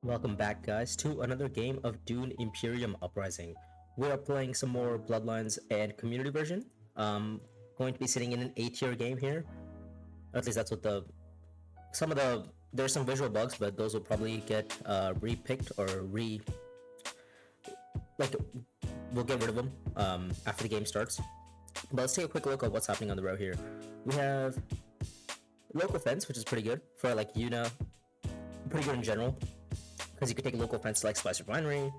Welcome back, guys, to another game of Dune Imperium Uprising. We are playing some more Bloodlines and Community version. Going to be sitting in an A-tier game here. Or at least that's what there's some visual bugs, but those will probably get re-picked or like, we'll get rid of them after the game starts. But let's take a quick look at what's happening on the road here. We have local fence, which is pretty good for like Yuna, pretty good in general. Because you could take a local fence like Spice Refinery,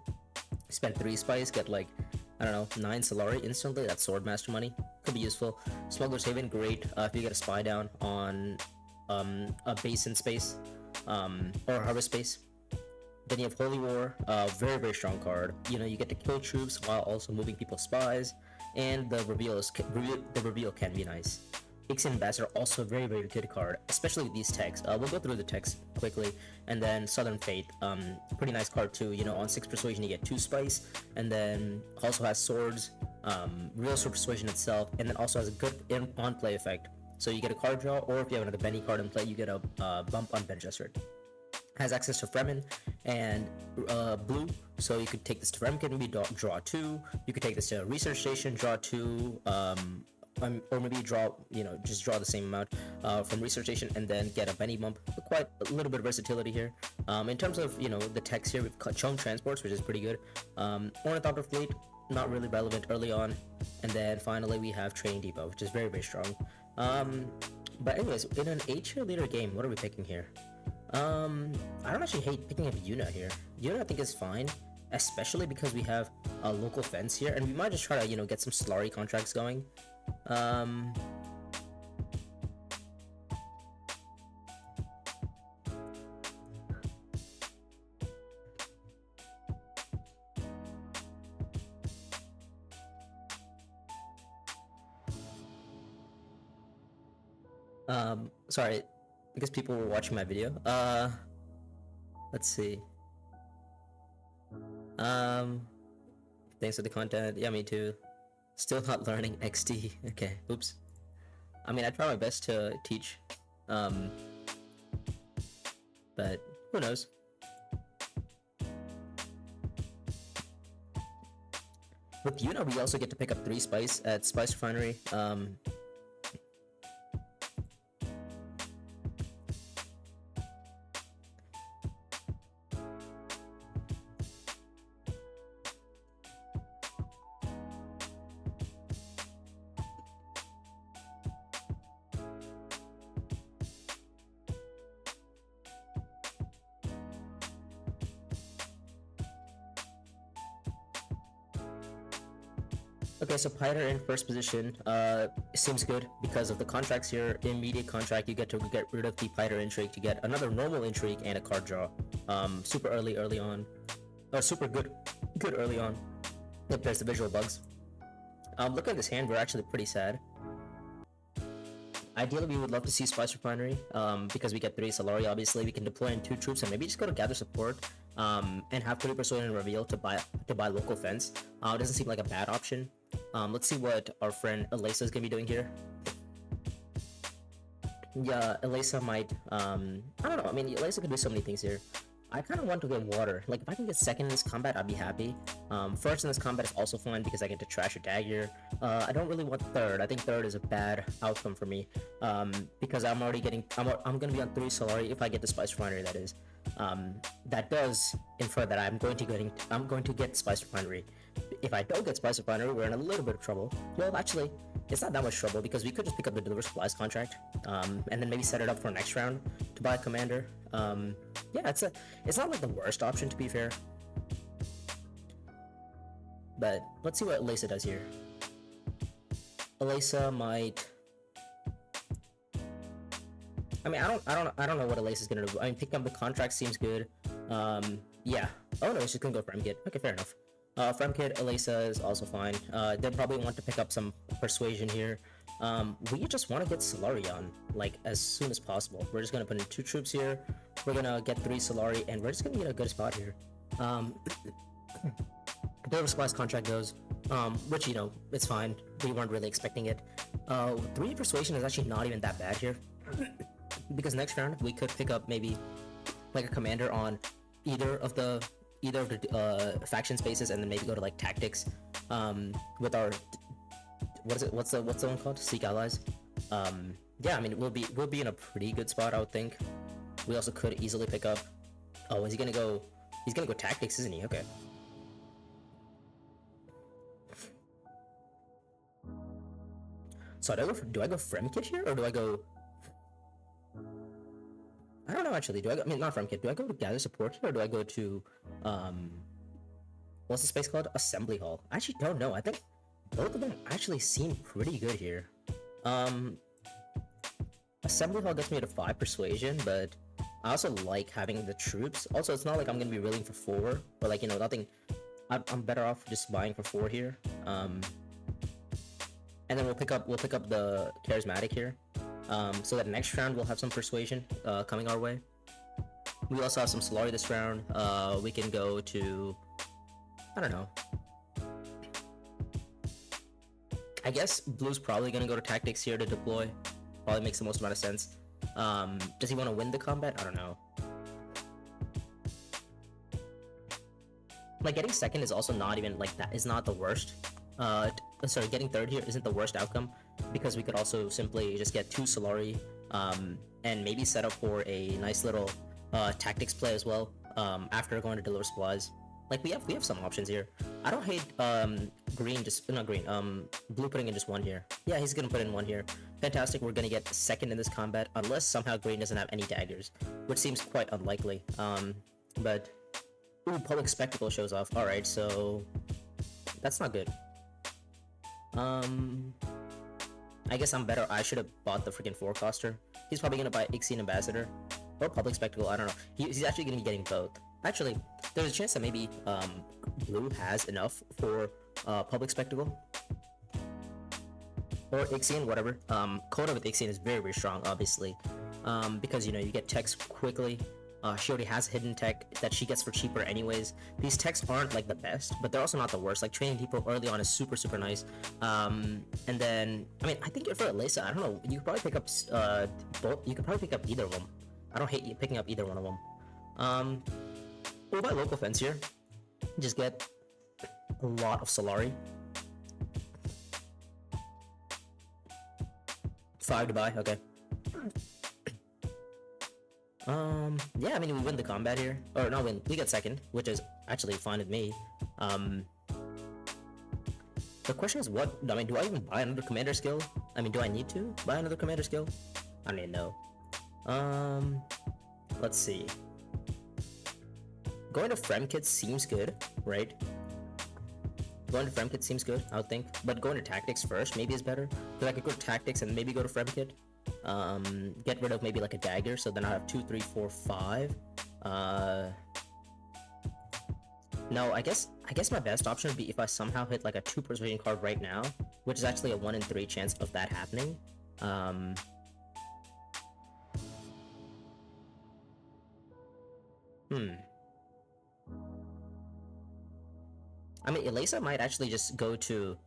spend 3 spice, get like, I don't know, 9 Solari instantly. That's Swordmaster money. Could be useful. Smuggler's Haven, great if you get a spy down on a basin space or harvest space. Then you have Holy War, very, very strong card. You know, you get to kill troops while also moving people's spies, and the reveal can be nice. Ixen Ambassador, also a very, very good card, especially with these texts. We'll go through the text quickly, and then Southern Fate, pretty nice card too. You know, on 6 Persuasion you get 2 Spice, and then also has Swords, Real Sword Persuasion itself, and then also has a good on-play effect. So you get a card draw, or if you have another Benny card in play, you get a bump on Bench Gesture. Has access to Fremen and blue, so you could take this to Fremen, maybe draw 2. You could take this to Research Station, draw 2, or maybe draw, just draw the same amount from Research Station and then get a Benny bump. Quite a little bit of versatility here. In terms of, the text here, we've got Chum Transports, which is pretty good. Ornithopter Fleet, not really relevant early on. And then finally we have Training Depot, which is very, very strong. But anyways, in an 8-tier leader game, what are we picking here? I don't actually hate picking up Yuna here. Yuna I think is fine, especially because we have a local fence here, and we might just try to, get some Solari contracts going. Sorry, because people were watching my video. Let's see. Thanks for the content. Yeah, me too. Still not learning XD. Okay, oops. I mean, I try my best to teach, but who knows? With Yuna, we also get to pick up 3 spice at Spice Refinery. Okay, so Piter in first position seems good because of the contracts here. Immediate contract, you get to get rid of the Piter intrigue to get another normal intrigue and a card draw. Super early on, or super good early on. Yep, there's the visual bugs. Look at this hand, we're actually pretty sad. Ideally, we would love to see Spice Refinery, because we get 3 Solari, obviously. We can deploy in 2 troops and maybe just go to Gather Support, and have 3 Persuasion and Reveal to buy local fence. It doesn't seem like a bad option. Let's see what our friend Elisa is gonna be doing here. Yeah, Elisa might, I don't know, I mean, Elisa could do so many things here. I kind of want to get water. Like, if I can get second in this combat, I'd be happy. First in this combat is also fine because I get to trash a dagger. I don't really want third. I think third is a bad outcome for me. Because I'm already getting, I'm gonna be on 3 Solari if I get the Spice Refinery, that is. That does infer that I'm going to get Spice Refinery. If I don't get Spice Refinery, we're in a little bit of trouble. Well, actually, it's not that much trouble because we could just pick up the Deliver Supplies contract, and then maybe set it up for next round to buy a commander. Yeah, it's not like the worst option, to be fair. But let's see what Elisa does here. Elisa might. I mean, I don't know what Elisa's gonna do. I mean, picking up the contract seems good. Yeah. Oh no, she's gonna go Fremkit. Okay, fair enough. Fremkit, Elisa is also fine. They'll probably want to pick up some persuasion here. We just want to get Solari on, like, as soon as possible. We're just gonna put in 2 troops here. We're gonna get 3 Solari, and we're just gonna be in a good spot here. Deliver Supplies contract goes, which, it's fine. We weren't really expecting it. 3 Persuasion is actually not even that bad here. Because next round, we could pick up maybe like a commander on either of the faction spaces, and then maybe go to like tactics with our what's the one called, seek allies. Yeah, I mean we'll be in a pretty good spot, I would think. We also could easily pick up. Oh, is he gonna go? He's gonna go tactics, isn't he? Okay. So do I go Fremkit here, or do I go? I don't know actually. Do I go? I mean, not Fremkit. Do I go to gather support here, or do I go to what's the space called? Assembly Hall. I actually don't know. I think both of them actually seem pretty good here. Assembly Hall gets me to 5 persuasion, but I also like having the troops. Also, it's not like I'm gonna be rolling for 4, but like, you know, nothing. I'm better off just buying for 4 here. And then we'll pick up the charismatic here, so that next round we'll have some persuasion coming our way. We also have some Solari this round. We can go to, I don't know. I guess Blue's probably gonna go to tactics here to deploy. Probably makes the most amount of sense. Does he want to win the combat? I don't know. Like, getting second is also not even like that. Is not the worst. Sorry, getting third here isn't the worst outcome, because we could also simply just get 2 Solari, and maybe set up for a nice little tactics play as well, after going to deliver supplies. Like, we have some options here. I don't hate Blue putting in just 1 here. Yeah, he's gonna put in 1 here. Fantastic. We're gonna get second in this combat, unless somehow Green doesn't have any daggers, which seems quite unlikely. But ooh, Public Spectacle shows off. All right, so that's not good. I guess I'm better. I should have bought the freaking 4-coster. He's probably gonna buy Ixian Ambassador or Public Spectacle. I don't know. He's actually gonna be getting both. Actually, there's a chance that maybe Blue has enough for Public Spectacle or Ixian, whatever. Coda with Ixian is very, very strong, obviously, because, you know, you get techs quickly. She already has hidden tech that she gets for cheaper anyways. These techs aren't like the best, but they're also not the worst. Like, training people early on is super, super nice. And then, I mean, I think for Elisa, I don't know, you could probably pick up both. You could probably pick up either of them. I don't hate picking up either one of them. We'll buy local fence here. Just get a lot of Solari. 5 to buy, okay. Yeah, I mean, we win the combat here. Or not win, we get second, which is actually fine with me. The question is what, I mean, do I even buy another commander skill? I mean, do I need to buy another commander skill? I don't even know. Let's see. Going to Fremkit seems good, right? Going to Fremkit seems good, I would think. But going to Tactics first maybe is better. Because I could go to Tactics and maybe go to Fremkit. Get rid of maybe like a dagger, so then I have 2, 3, 4, 5. No, I guess my best option would be if I somehow hit like a 2 persuasion card right now, which is actually a 1 in 3 chance of that happening. I mean, Elisa might actually just go to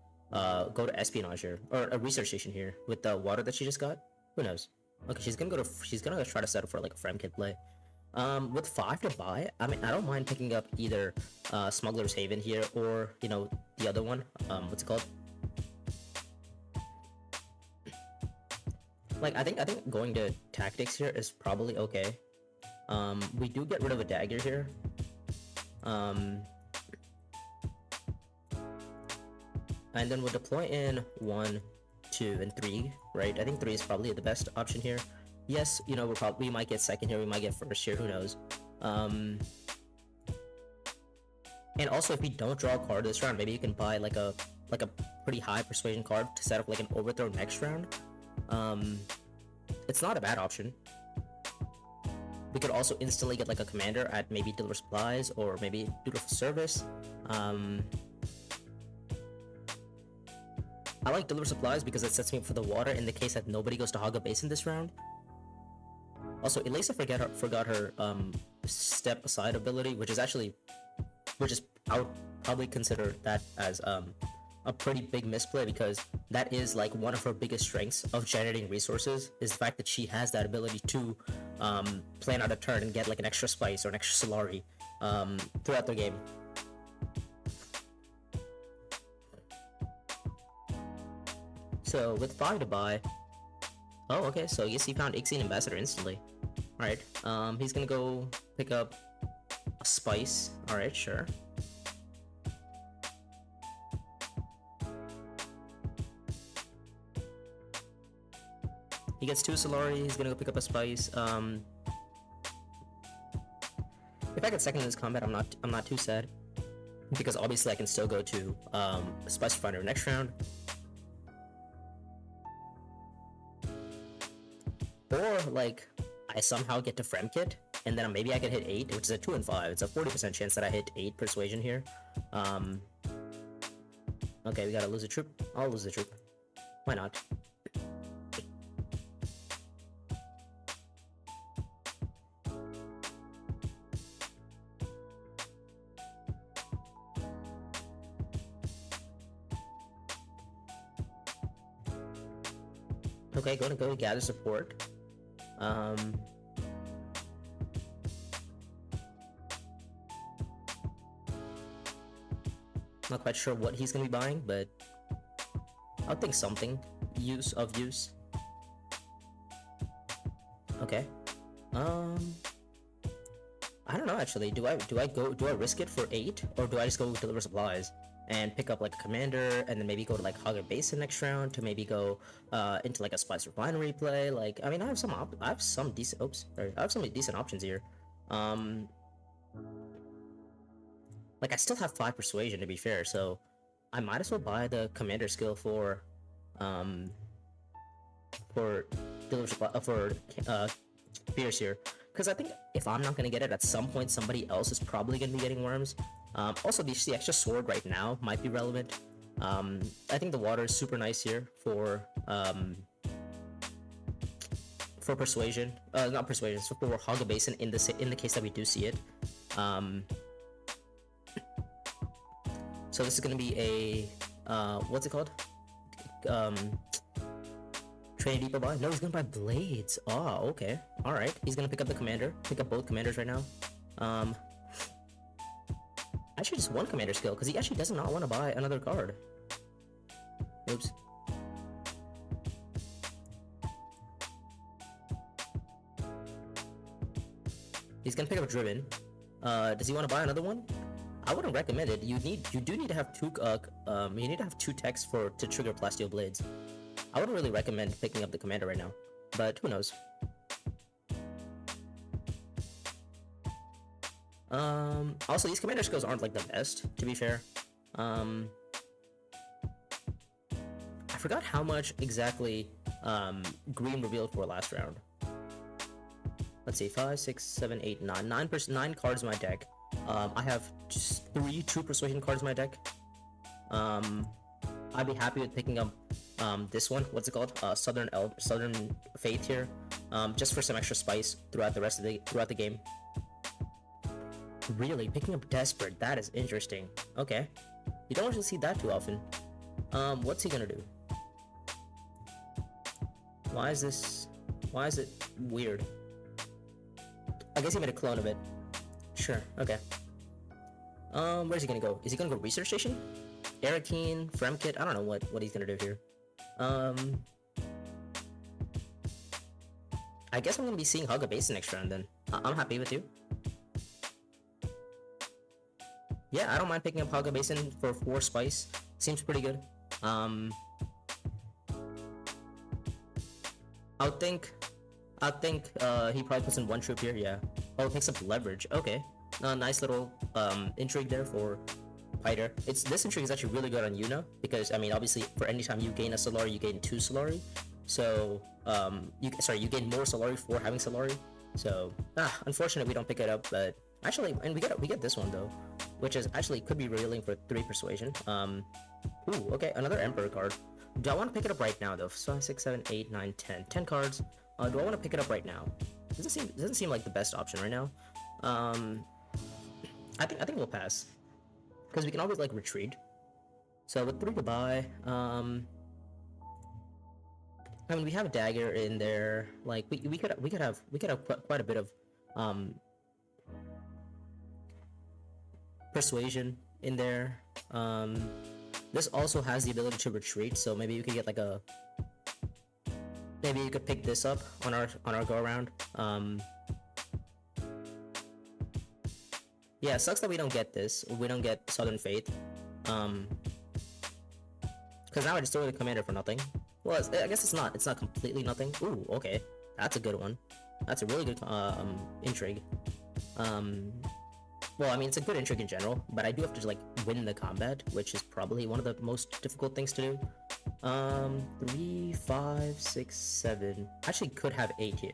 espionage here, or a research station here with the water that she just got. Who knows? Okay, she's gonna try to settle for like a Fremkit play. With 5 to buy, I mean, I don't mind picking up either Smuggler's Haven here, or, you know, the other one. What's it called? Like, I think going to Tactics here is probably okay. We do get rid of a dagger here. And then we'll deploy in 1, 2, and 3, right? I think 3 is probably the best option here. Yes, you know, we might get second here, we might get first here, who knows? And also, if we don't draw a card this round, maybe you can buy like a pretty high persuasion card to set up like an overthrow next round. It's not a bad option. We could also instantly get like a commander at maybe Deliver Supplies or maybe Dutiful Service. I like Deliver Supplies because it sets me up for the water in the case that nobody goes to hog a base in this round. Also, Elisa forgot her step aside ability, which is I would probably consider that as a pretty big misplay, because that is like one of her biggest strengths of generating resources, is the fact that she has that ability to plan out a turn and get like an extra spice or an extra Solari throughout the game. So with 5 to buy, oh okay, so yes, he found Ixion Ambassador instantly. Alright, he's gonna go pick up a spice. Alright, sure. He gets 2 Solari, he's gonna go pick up a spice. If I get second in this combat, I'm not too sad. Because obviously I can still go to Spice Finder next round. Or like I somehow get to Fremkit, and then maybe I could hit 8, which is a 2 and 5. It's a 40% chance that I hit 8 persuasion here. Okay, we gotta lose a troop. I'll lose the troop. Why not? Okay, gonna go gather support. Not quite sure what he's gonna be buying, but I'll think something use. Okay. I don't know actually. Do I risk it for 8, or do I just go deliver supplies and pick up like a commander, and then maybe go to like Haga Basin next round to maybe go into like a Spice Refinery play? Like, I mean, I have some decent options here. Like I still have 5 persuasion to be fair, so I might as well buy the commander skill for Fierce here, because I think if I'm not gonna get it, at some point somebody else is probably gonna be getting worms. Also, the extra sword right now might be relevant. I think the water is super nice here for persuasion. Not persuasion, so for Haga Basin in the case that we do see it. So this is gonna be a what's it called? Train Depot buy? No, he's gonna buy blades. Oh, okay. Alright. He's gonna pick up the commander. Pick up both commanders right now. Actually just one commander skill, because he actually does not want to buy another card. Oops. He's gonna pick up Driven. Does he want to buy another one? I wouldn't recommend it. You do need to have 2 you need to have 2 techs to trigger Plasteel Blades. I wouldn't really recommend picking up the commander right now, but who knows. Also these commander skills aren't like the best, to be fair. I forgot how much exactly green revealed for last round. Let's see, 5, 6, 7, 8, 9. 9 cards in my deck. I have just 2 persuasion cards in my deck. I'd be happy with picking up this one. What's it called? Southern Faith here. Just for some extra spice throughout the game. Really, picking up Desperate, that is interesting. Okay. You don't usually see that too often. What's he gonna do? Why is it weird? I guess he made a clone of it. Sure, okay. Where's he gonna go? Is he gonna go Research Station? Arakeen, Fremkit? I don't know what he's gonna do here. I guess I'm gonna be seeing Haga Basin next round then. I'm happy with you. Yeah, I don't mind picking up Haga Basin for 4 spice. Seems pretty good. I'll think he probably puts in 1 troop here, yeah. Oh, picks up leverage. Okay. Nice little intrigue there for Piter. This intrigue is actually really good on Yuna, because I mean obviously for any time you gain a Solari, you gain 2 Solari. So you gain more Solari for having Solari. So unfortunately we don't pick it up, but actually, and we get this one though, which is actually could be revealing for 3 persuasion. Ooh, okay, another Emperor card. Do I want to pick it up right now though? 5, 6, 7, 8, 9, 10. 10 cards. Do I want to pick it up right now? Doesn't seem like the best option right now. I think we'll pass, because we can always like retreat. So with 3 to buy, I mean we have a dagger in there. Like we could have quite a bit of persuasion in there. This also has the ability to retreat, so maybe you could get like a, maybe you could pick this up on our go around. Yeah, it sucks that we don't get this. We don't get Southern Faith. Because now I just throw the commander for nothing. Well, I guess it's not. It's not completely nothing. Ooh, okay, that's a good one. That's a really good intrigue. Well, I mean, it's a good intrigue in general, but I do have to like win the combat, which is probably one of the most difficult things to do. 3, 5, 6, 7. Actually, could have 8 here.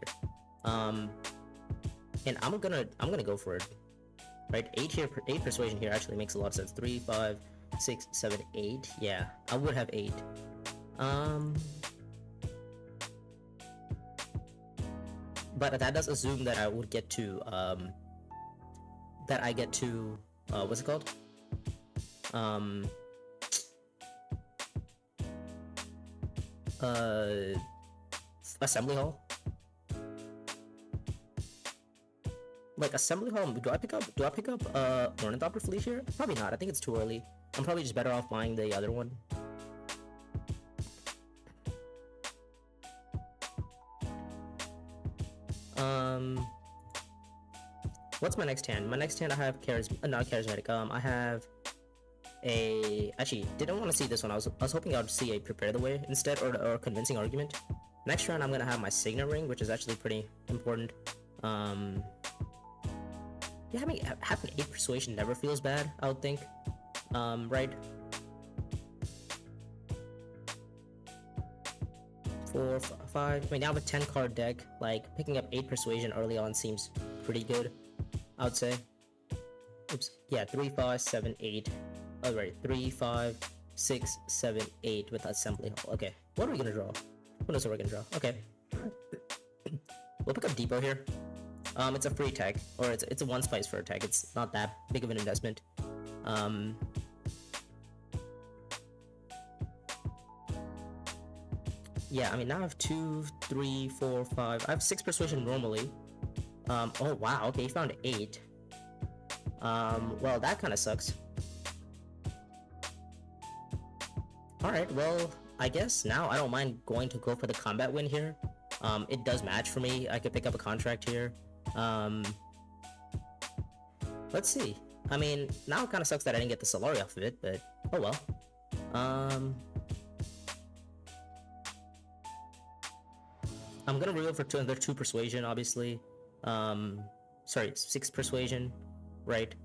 And I'm gonna go for it. Right, 8 here, 8 persuasion here actually makes a lot of sense. 3, 5, 6, 7, 8. Yeah, I would have 8. But that does assume that I would get to that I get to what's it called? Assembly hall. Like assembly hall, do I pick up Ornithopter Fleet here? Probably not. I think it's too early. I'm probably just better off buying the other one. What's my next hand? My next hand I have not charismatic. I have a, actually didn't want to see this one. I was hoping I would see a prepare the way instead, or a convincing argument. Next round I'm gonna have my Signet Ring, which is actually pretty important. Yeah, having 8 persuasion never feels bad, I would think. Right? 4, 5. I mean, now with 10 card deck, like picking up 8 persuasion early on seems pretty good, I would say. Oops. Yeah, 3, 5, 7, 8. Oh, right. 3, 5, 6, 7, 8 with assembly hall. Okay. What are we gonna draw? Who knows what we're gonna draw? Okay. We'll pick up Depot here. It's a free tech, or it's a 1 spice for a tech. It's not that big of an investment. Yeah, I mean, now I have 2, 3, 4, 5. I have 6 persuasion normally. Oh wow, okay, he found 8. Well, that kind of sucks. Alright, well, I guess now I don't mind going to go for the combat win here. It does match for me. I could pick up a contract here. Let's see. I mean, now it kind of sucks that I didn't get the Solari off of it, but oh well. I'm gonna reroll for another 2 persuasion, obviously. Sorry, 6 persuasion, right?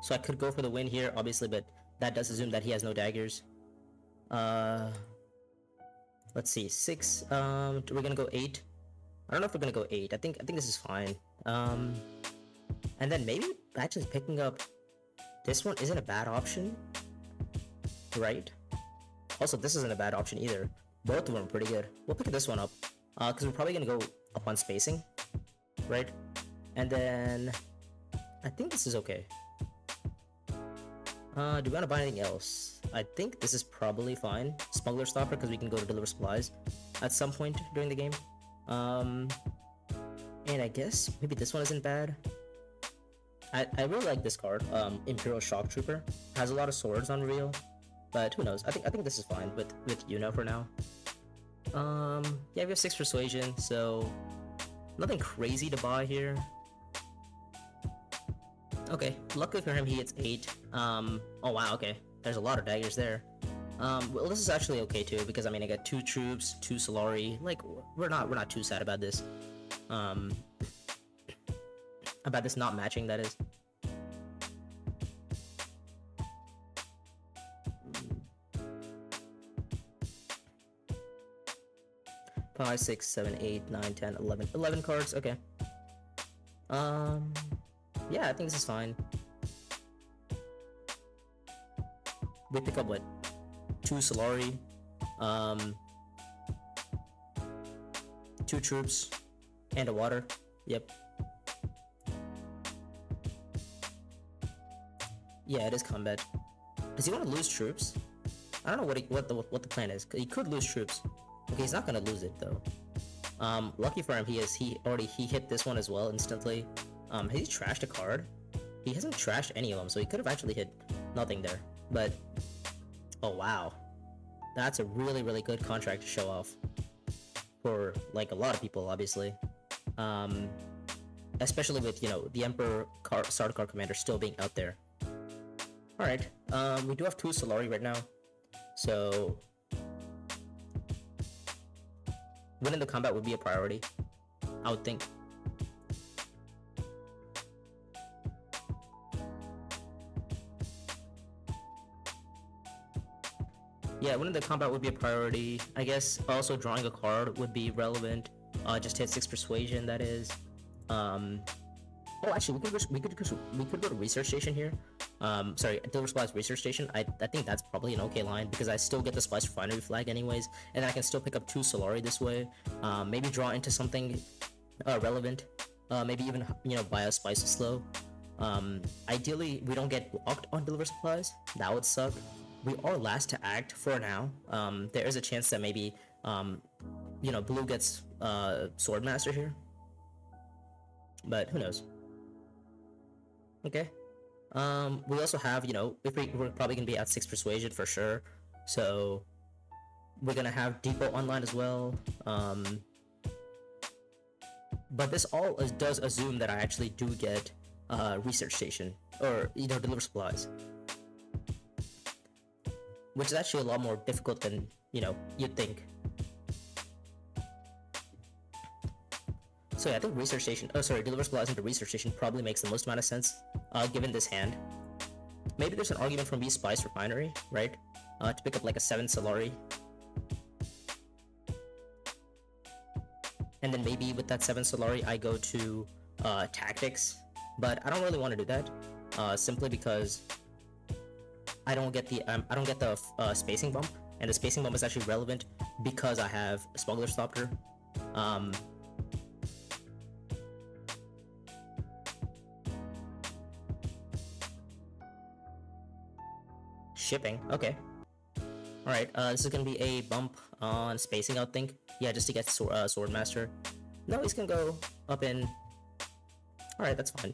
So I could go for the win here, obviously, but that does assume that he has no daggers. Let's see, 6. We're gonna go 8. I don't know if we're gonna go 8. I think this is fine. And then maybe actually picking up this one isn't a bad option, right? Also, this isn't a bad option either. Both of them are pretty good. We'll pick this one up, because we're probably gonna go up on spacing, right? And then I think this is okay. Do we want to buy anything else? I think this is probably fine. Smuggler Stopper, because we can go to deliver supplies at some point during the game. And I guess maybe this one isn't bad. I really like this card. Imperial Shock Trooper has a lot of swords on reveal, but who knows? I think this is fine with Yuna for now. Yeah, we have 6 persuasion, so nothing crazy to buy here. Okay, luckily for him, he hits 8. Oh wow, okay. There's a lot of daggers there. Well, this is actually okay too, because I mean, I got 2 troops, 2 Solari. Like, we're not too sad about this. About this not matching, that is. Five, 6, 7, 8, 9, 10, 11. 11 cards, okay. Yeah, I think this is fine. We pick up what? 2 Solari, 2 troops, and a water. Yep. Yeah, it is combat. Does he want to lose troops? I don't know what the plan is. He could lose troops. Okay, he's not gonna lose it though. Lucky for him, he hit this one as well instantly. He trashed a card. he hasn't trashed any of them, so he could have actually hit nothing there. But oh wow, that's a really really good contract to show off for like a lot of people, obviously. Especially with, you know, the Emperor Sardaukar Commander still being out there. Alright, we do have 2 Solari right now, so winning the combat would be a priority, I would think. Yeah, winning the combat would be a priority. I guess also drawing a card would be relevant. Just hit 6 persuasion, that is. Oh, actually, we could go to research station here. Sorry, Deliver Supplies research station. I think that's probably an okay line because I still get the Spice Refinery flag anyways, and I can still pick up 2 Solari this way. Maybe draw into something relevant. Maybe even, you know, buy a Spice Slow. Ideally, we don't get blocked on Deliver Supplies. That would suck. We are last to act for now. There is a chance that maybe, you know, blue gets Swordmaster here, but who knows. Okay. We also have, you know, we're probably gonna be at 6 persuasion for sure, so we're gonna have Depot online as well. But this all does assume that I actually do get research station, or, you know, Deliver Supplies, which is actually a lot more difficult than, you know, you'd think. So yeah, I think research station, Deliver Supplies into research station probably makes the most amount of sense, given this hand. Maybe there's an argument from Spice Refinery, right? To pick up like a 7 Solari. And then maybe with that 7 Solari, I go to Tactics, but I don't really want to do that, simply because I don't get the spacing bump, and the spacing bump is actually relevant because I have Smuggler's Thopter. Shipping, okay. Alright, this is gonna be a bump on spacing, I would think. Yeah, just to get Swordmaster. No, he's gonna go up in... Alright, that's fine.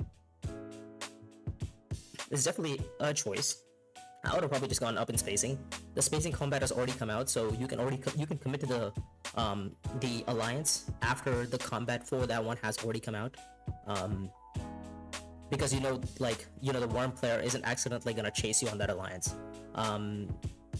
It's definitely a choice. I would have probably just gone up in spacing. The spacing combat has already come out, so you can commit to the alliance after the combat for that one has already come out. Because, you know, like, you know, the worm player isn't accidentally gonna chase you on that alliance.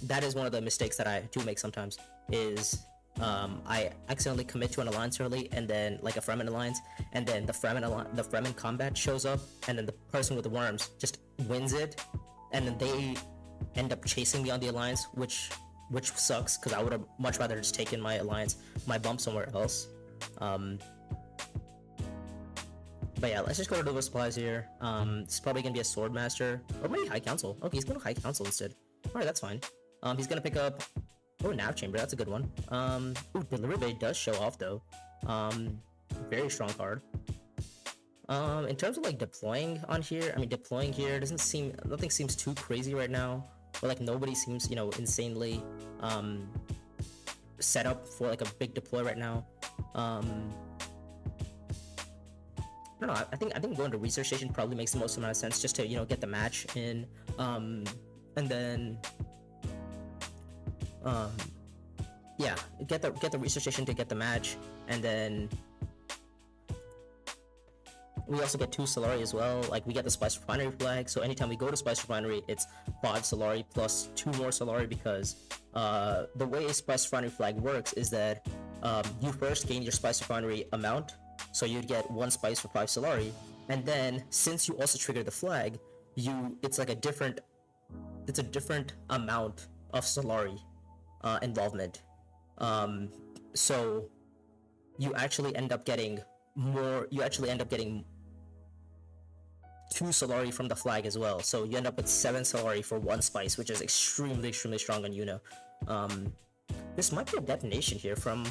That is one of the mistakes that I do make sometimes, is I accidentally commit to an alliance early, and then, like a Fremen alliance, and then the Fremen combat shows up, and then the person with the worms just wins it, and then they end up chasing me on the alliance, which sucks, because I would have much rather just taken my bump somewhere else. But yeah, let's just go to Deliver Supplies here. It's probably gonna be a Swordmaster, or maybe High Council. Okay, he's gonna High Council instead. Alright, that's fine. He's gonna pick up... Oh, Nav Chamber, that's a good one. Ooh, Delivery Bay does show off, though. Very strong card. In terms of, like, deploying on here, I mean, deploying here nothing seems too crazy right now. But, like, nobody seems, you know, insanely, set up for, like, a big deploy right now. I don't know, I think going to Research Station probably makes the most amount of sense, just to, you know, get the match in, and then... yeah, get the research station to get the match, and then we also get 2 Solari as well. Like, we get the Spice Refinery flag, so anytime we go to Spice Refinery, it's 5 Solari plus 2 more Solari, because the way a Spice Refinery flag works is that you first gain your Spice Refinery amount, so you'd get 1 spice for 5 Solari, and then since you also trigger the flag, it's a different amount of Solari involvement. So you actually end up getting 2 Solari from the flag as well, so you end up with 7 Solari for 1 spice, which is extremely strong on Yuna. This might be a detonation here from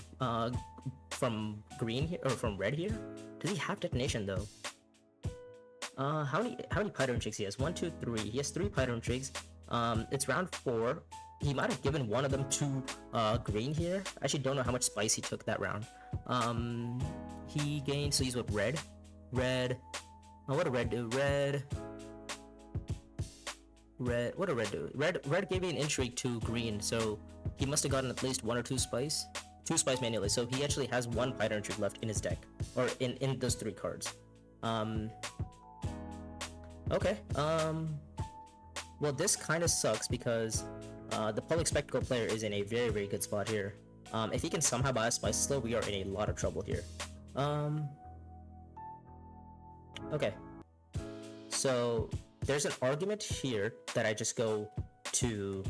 green here, or from red here. Does he have detonation though? How many Pyro Intrigues he has? 1, 2, 3. He has 3 Pyro Intrigues. It's round 4. He might have given one of them to green here. I actually don't know how much spice he took that round. He gained, so he's with red. Oh, what did red do? Red Red, what did red do? Red gave me an intrigue to green, so he must have gotten at least 1 or 2 spice. 2 spice manually, so he actually has 1 fighter intrigue left in his deck. Or in those 3 cards. Okay, well, this kind of sucks because the public spectacle player is in a very, very good spot here. If he can somehow buy a spice slow, we are in a lot of trouble here. Okay. So there's an argument here that I just go to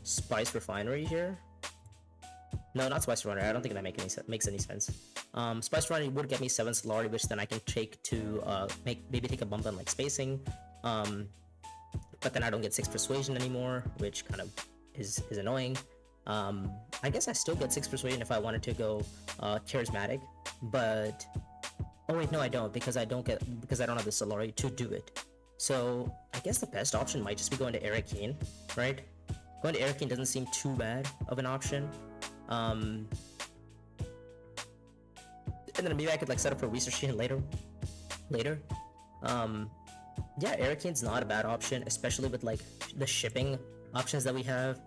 Spice Refinery here. No, not Spice Refinery. I don't think that makes any sense. Spice Refinery would get me 7 Solari, which then I can take to maybe take a bump on like spacing. But then I don't get 6 Persuasion anymore, which kind of is annoying. I guess I still get 6 Persuasion if I wanted to go Charismatic, but oh wait, no, I don't, because I don't have the Solari to do it. So I guess the best option might just be going to Arcane, right? Going to Arcane doesn't seem too bad of an option. And then maybe I could like set up for Research Station later. Yeah, Arcane's not a bad option, especially with like the shipping options that we have.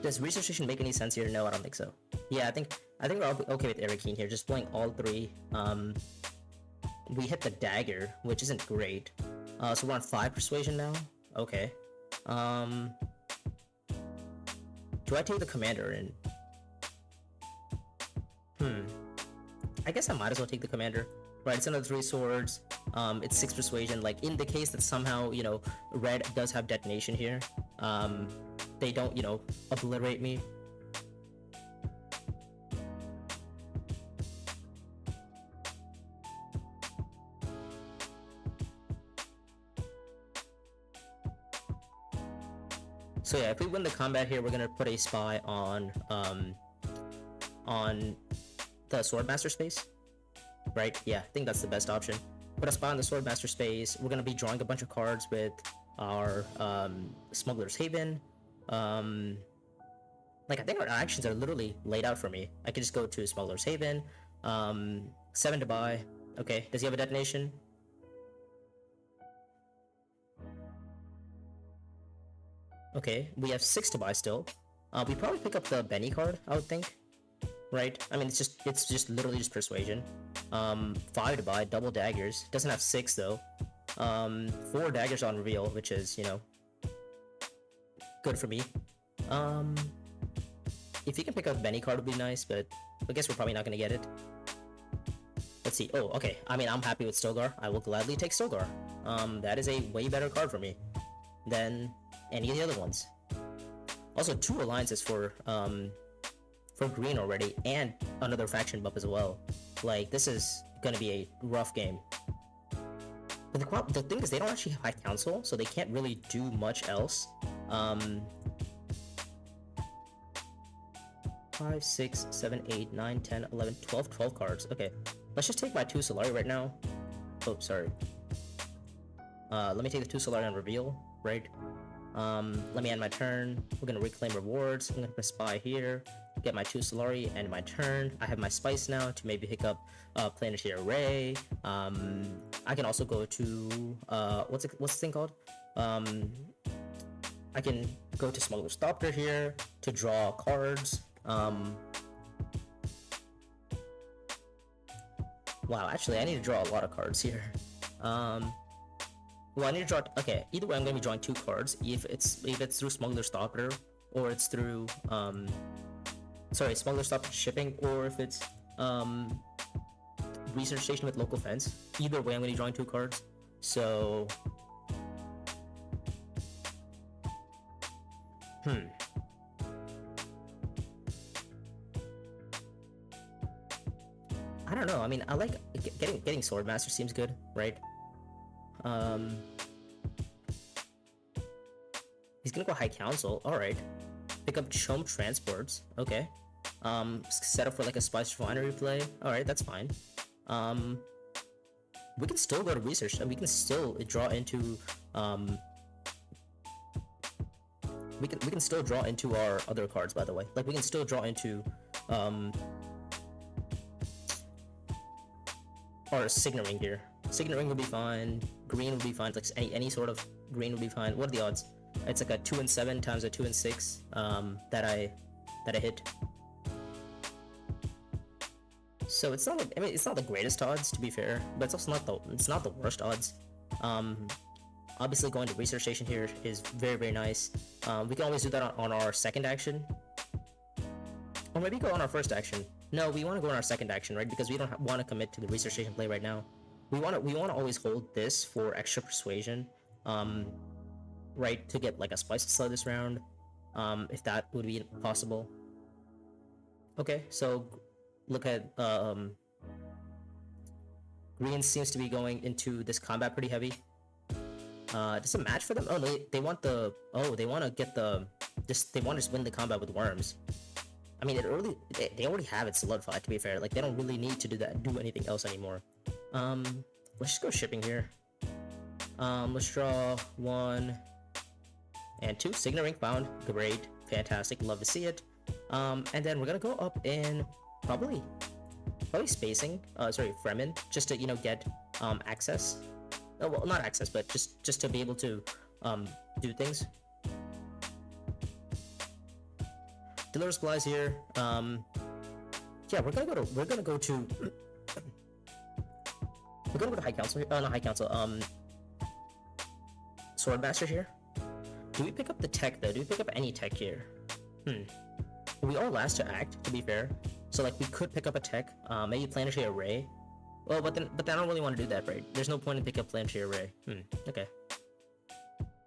Does Research Station make any sense here? No, I don't think so. Yeah, I think we're okay with Arcane here, just playing all 3. We hit the dagger, which isn't great. So we're on 5 Persuasion now. Okay. Do I take the commander in? I guess I might as well take the commander. Right, it's another 3 swords. It's 6 Persuasion. Like, in the case that somehow, you know, red does have detonation here, they don't, you know, obliterate me. So yeah, if we win the combat here, we're gonna put a spy on the Swordmaster space, right? Yeah, I think that's the best option. Put a spy on the Swordmaster space. We're gonna be drawing a bunch of cards with our Smuggler's Haven. Like, I think our actions are literally laid out for me. I could just go to Smuggler's Haven, 7 to buy. Okay, does he have a detonation? Okay, we have 6 to buy still. We probably pick up the Benny card, I would think. Right? I mean, it's just literally just Persuasion. 5 to buy, double daggers. Doesn't have 6 though. 4 daggers on reveal, which is, you know, good for me. If you can pick up Benny card would be nice, but I guess we're probably not gonna get it. Let's see. Oh, okay. I mean, I'm happy with Stilgar. I will gladly take Stilgar. That is a way better card for me than any of the other ones. Also, 2 alliances for green already, and another faction buff as well. Like, this is gonna be a rough game. But the thing is, they don't actually have High Council, so they can't really do much else. 5, 6, 7, 8, 9, 10, 11, 12 cards. Okay, let's just take my 2 Solari right now. Oh, sorry. Let me take the 2 Solari on reveal, right? Let me end my turn. We're gonna reclaim rewards. I'm gonna put a spy here, get my 2 Solari, end my turn. I have my spice now to maybe pick up Planetary Array. I can also go to what's this thing called? I can go to Smuggler's Doctor here to draw cards. Wow, actually, I need to draw a lot of cards here. Well, I need to draw. Okay, either way, I'm gonna be drawing 2 cards. If it's through Smuggler's Stalker, or it's through Smuggler's Stalker shipping, or if it's Research Station with local fence. Either way, I'm gonna be drawing 2 cards. So, I don't know. I mean, I like getting Swordmaster seems good, right? He's gonna go High Council. All right. Pick up Chomp Transports. Okay. Set up for like a Spice Refinery play. All right, that's fine. We can still go to Research, and we can still draw into we can still draw into our other cards, by the way. Like, we can still draw into or signaling here. Signaling would be fine. Green would be fine. Like any sort of green would be fine. What are the odds? It's like a 2 and 7 times a 2 and 6 that I hit. So it's not like, I mean, it's not the greatest odds, to be fair, but it's also not the worst odds. Obviously going to research station here is very, very nice. We can always do that on our second action, or maybe go on our first action. No, we want to go on our second action, right? Because we don't want to commit to the research station play right now. We want to always hold this for extra persuasion, right? To get like a spice to slow this round, if that would be possible. Okay, so look at green seems to be going into this combat pretty heavy. Does it match for them? Oh, they want the they want to get the they want to just win the combat with worms. I mean, they already have it solidified, to be fair. Like, they don't really need to do anything else anymore. Let's just go shipping here. Let's draw 1 and 2. Signal ring found. Great. Fantastic. Love to see it. And then we're gonna go up in probably spacing. Fremen, just to, you know, get access. Oh, well, not access, but just to be able to do things. Deliver supplies here. Yeah, we're gonna go to High Council here. Not High Council. Swordmaster here. Do we pick up the tech though? Do we pick up any tech here? We are last to act, to be fair. So like we could pick up a tech. Maybe planetary array. Well, but then I don't really want to do that, right? There's no point in picking up planetary array. Okay.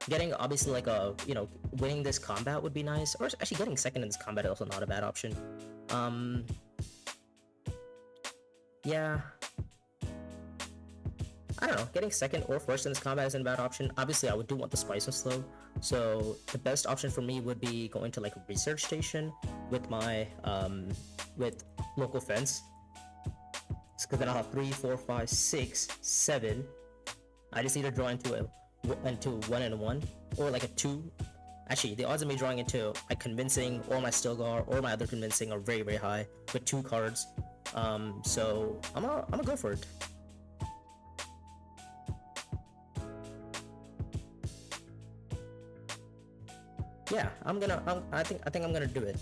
Getting obviously like a, you know, winning this combat would be nice, or actually getting second in this combat is also not a bad option. Yeah, I don't know, getting second or first in this combat isn't a bad option. Obviously I do want the spice and slow, so the best option for me would be going to like a research station with my with local fence, because then I'll have 3, 4, 5, 6, 7. I just need to draw into 1 and 1, or like a 2. Actually, the odds of me drawing into a convincing or my Stilgar or my other convincing are very, very high with 2 cards. So I'm gonna go for it. Yeah, I think I'm gonna do it.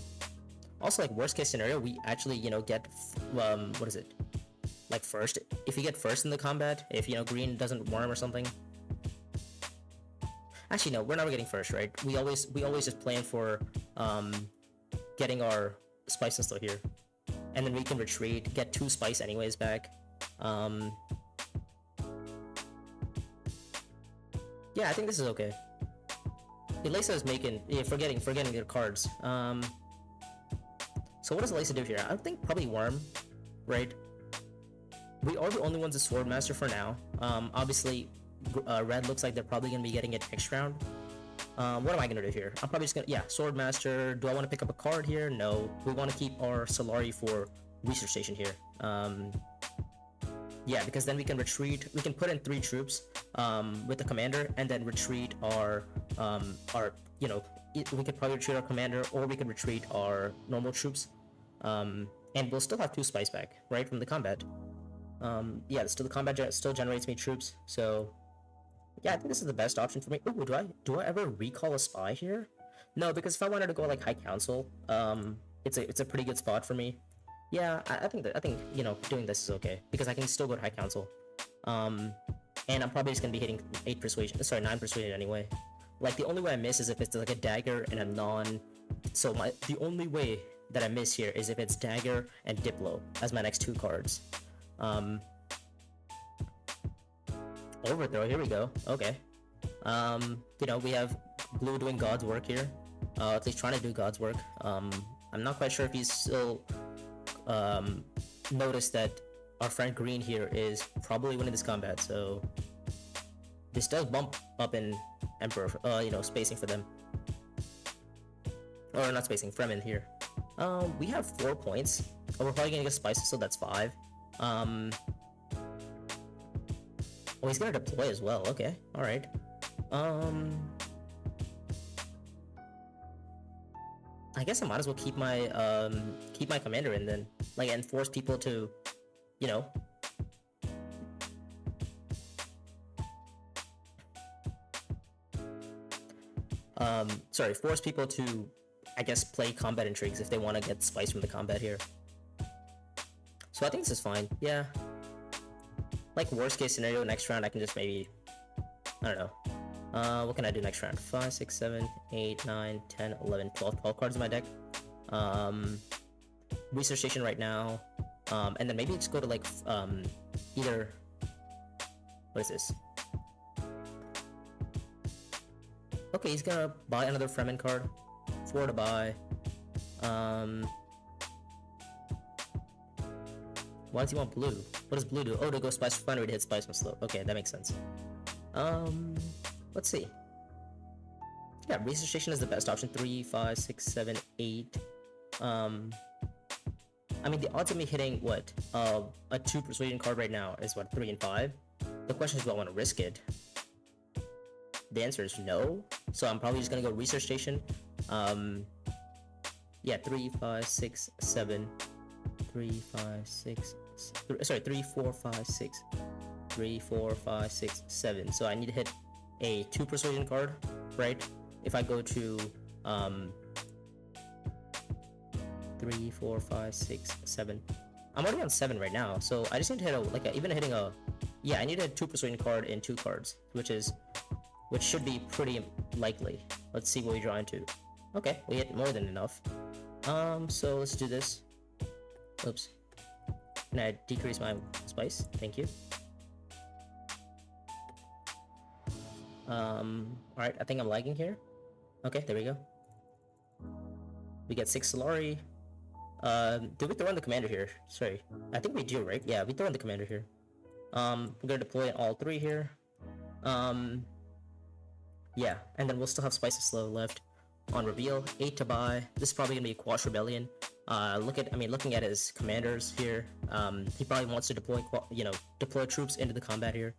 Also, like, worst case scenario, we actually, you know, get what is it? Like first, if we get first in the combat, if, you know, green doesn't worm or something. Actually, no, we're never getting first, right? We always just plan for getting our spice and slow here, and then we can retreat, get 2 spice anyways back. Yeah, I think this is okay. Elisa is forgetting their cards. So what does Elisa do here? I think probably worm, right? We are the only ones at Swordmaster for now. Obviously, red looks like they're probably going to be getting it next round. What am I going to do here? I'm probably just going to... Yeah, Swordmaster. Do I want to pick up a card here? No. We want to keep our Solari for Research Station here. Yeah, because then we can retreat. We can put in 3 troops with the commander, and then retreat our you know... We could probably retreat our commander, or we could retreat our normal troops. And we'll still have 2 spice back, right, from the combat. Yeah, still the combat still generates me troops, so... Yeah, I think this is the best option for me. Ooh, do I ever recall a spy here? No, because if I wanted to go like High Council, it's a pretty good spot for me. Yeah, I think you know, doing this is okay, because I can still go to High Council. And I'm probably just gonna be hitting 9 persuasion anyway. Like, the only way I miss is if it's like a dagger and a non... So the only way that I miss here is if it's dagger and Diplo as my next 2 cards. Overthrow, here we go. Okay. You know, we have blue doing God's work here. At least trying to do God's work. I'm not quite sure if he's still noticed that our friend green here is probably winning this combat, so this does bump up in Emperor, you know, spacing for them. Or not spacing, Fremen here. We have 4 points. Oh, we're probably gonna get spices, so that's 5. Oh, he's gonna deploy as well. Okay, all right. I guess I might as well keep my commander in then, like, and force people to, you know, sorry, force people to, I guess, play combat intrigues if they want to get spice from the combat here. So I think this is fine. Yeah. Like, worst case scenario, next round I can just maybe, I don't know. What can I do next round? 5, 6, 7, 8, 9, 10, 11, 12 cards in my deck. Research station right now. And then maybe just go to like, either, what is this? Okay, he's gonna buy another Fremen card. 4 to buy. Why does he want blue? What does blue do? Oh, to go Spice Refinery to hit Spice from slow. Okay, that makes sense. Let's see. Yeah, Research Station is the best option. 3, 5, 6, 7, 8. I mean, the odds of me hitting, what? A 2 Persuasion card right now is, what, 3 and 5? The question is, do I want to risk it? The answer is no. So I'm probably just gonna go Research Station. Yeah, 3, 5, 6, 7. 3, 5, 6, sorry, 3, 4, 5, 6. 3, 4, 5, 6, 7. So I need to hit a 2 Persuasion card, right? If I go to 3, 4, 5, 6, 7. I'm already on 7 right now, so I just need to hit a, even hitting a, yeah, I need to hit 2 Persuasion card in 2 cards, which should be pretty likely. Let's see what we draw into. Okay, we hit more than enough. So let's do this. Oops. Can I decrease my spice? Thank you. Alright, I think I'm lagging here. Okay, there we go. We get 6 Solari. Do we throw in the commander here? Sorry. I think we do, right? Yeah, we throw in the commander here. We're gonna deploy all 3 here. Yeah, and then we'll still have Spice of Slow left on reveal. 8 to buy. This is probably gonna be a Quash Rebellion. Looking at his commanders here, he probably wants to deploy troops into the combat here.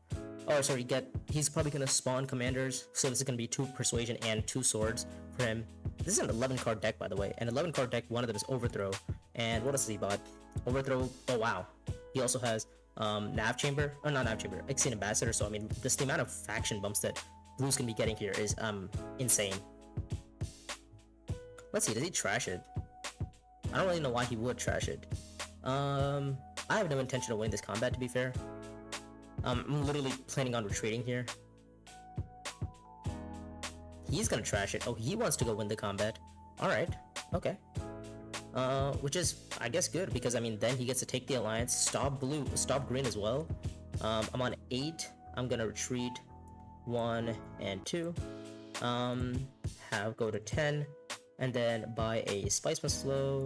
Oh, sorry, he's probably gonna spawn commanders, so this is gonna be 2 Persuasion and 2 Swords for him. This is an 11 card deck, by the way. An 11 card deck, one of them is Overthrow. And what else has he bought? Overthrow, oh wow. He also has, Nav Chamber, oh not Nav Chamber, Exene Ambassador, so I mean, just the amount of faction bumps that Blue's gonna be getting here is, insane. Let's see, does he trash it? I don't really know why he would trash it. I have no intention of winning this combat, to be fair. I'm literally planning on retreating here. He's gonna trash it. Oh, he wants to go win the combat. Alright, okay. Which is, I guess, good, because, I mean, then he gets to take the alliance, stop green as well. I'm on 8. I'm gonna retreat 1 and 2. Go to 10. And then buy a Spiceman Slow.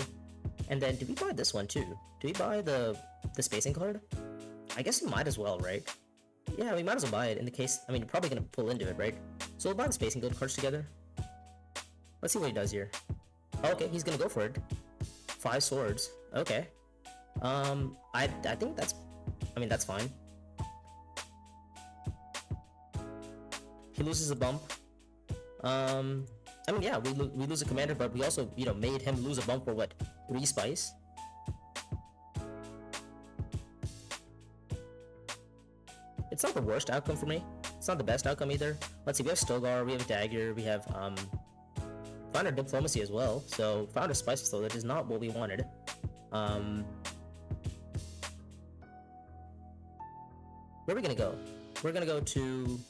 And then, do we buy this one too? Do we buy the spacing card? I guess we might as well, right? Yeah, we might as well buy it in the case, I mean, you're probably gonna pull into it, right? So we'll buy the spacing guild cards together. Let's see what he does here. Oh, okay, he's gonna go for it. 5 swords. Okay. I think that's fine. He loses a bump. I mean, yeah, we lose a commander, but we also, made him lose a bump for, what, 3 spice? It's not the worst outcome for me. It's not the best outcome either. Let's see, we have Stilgar, we have Dagger, we have, Founder Diplomacy as well, so Founder Spice, though, that is not what we wanted. Where are we gonna go? We're gonna go to...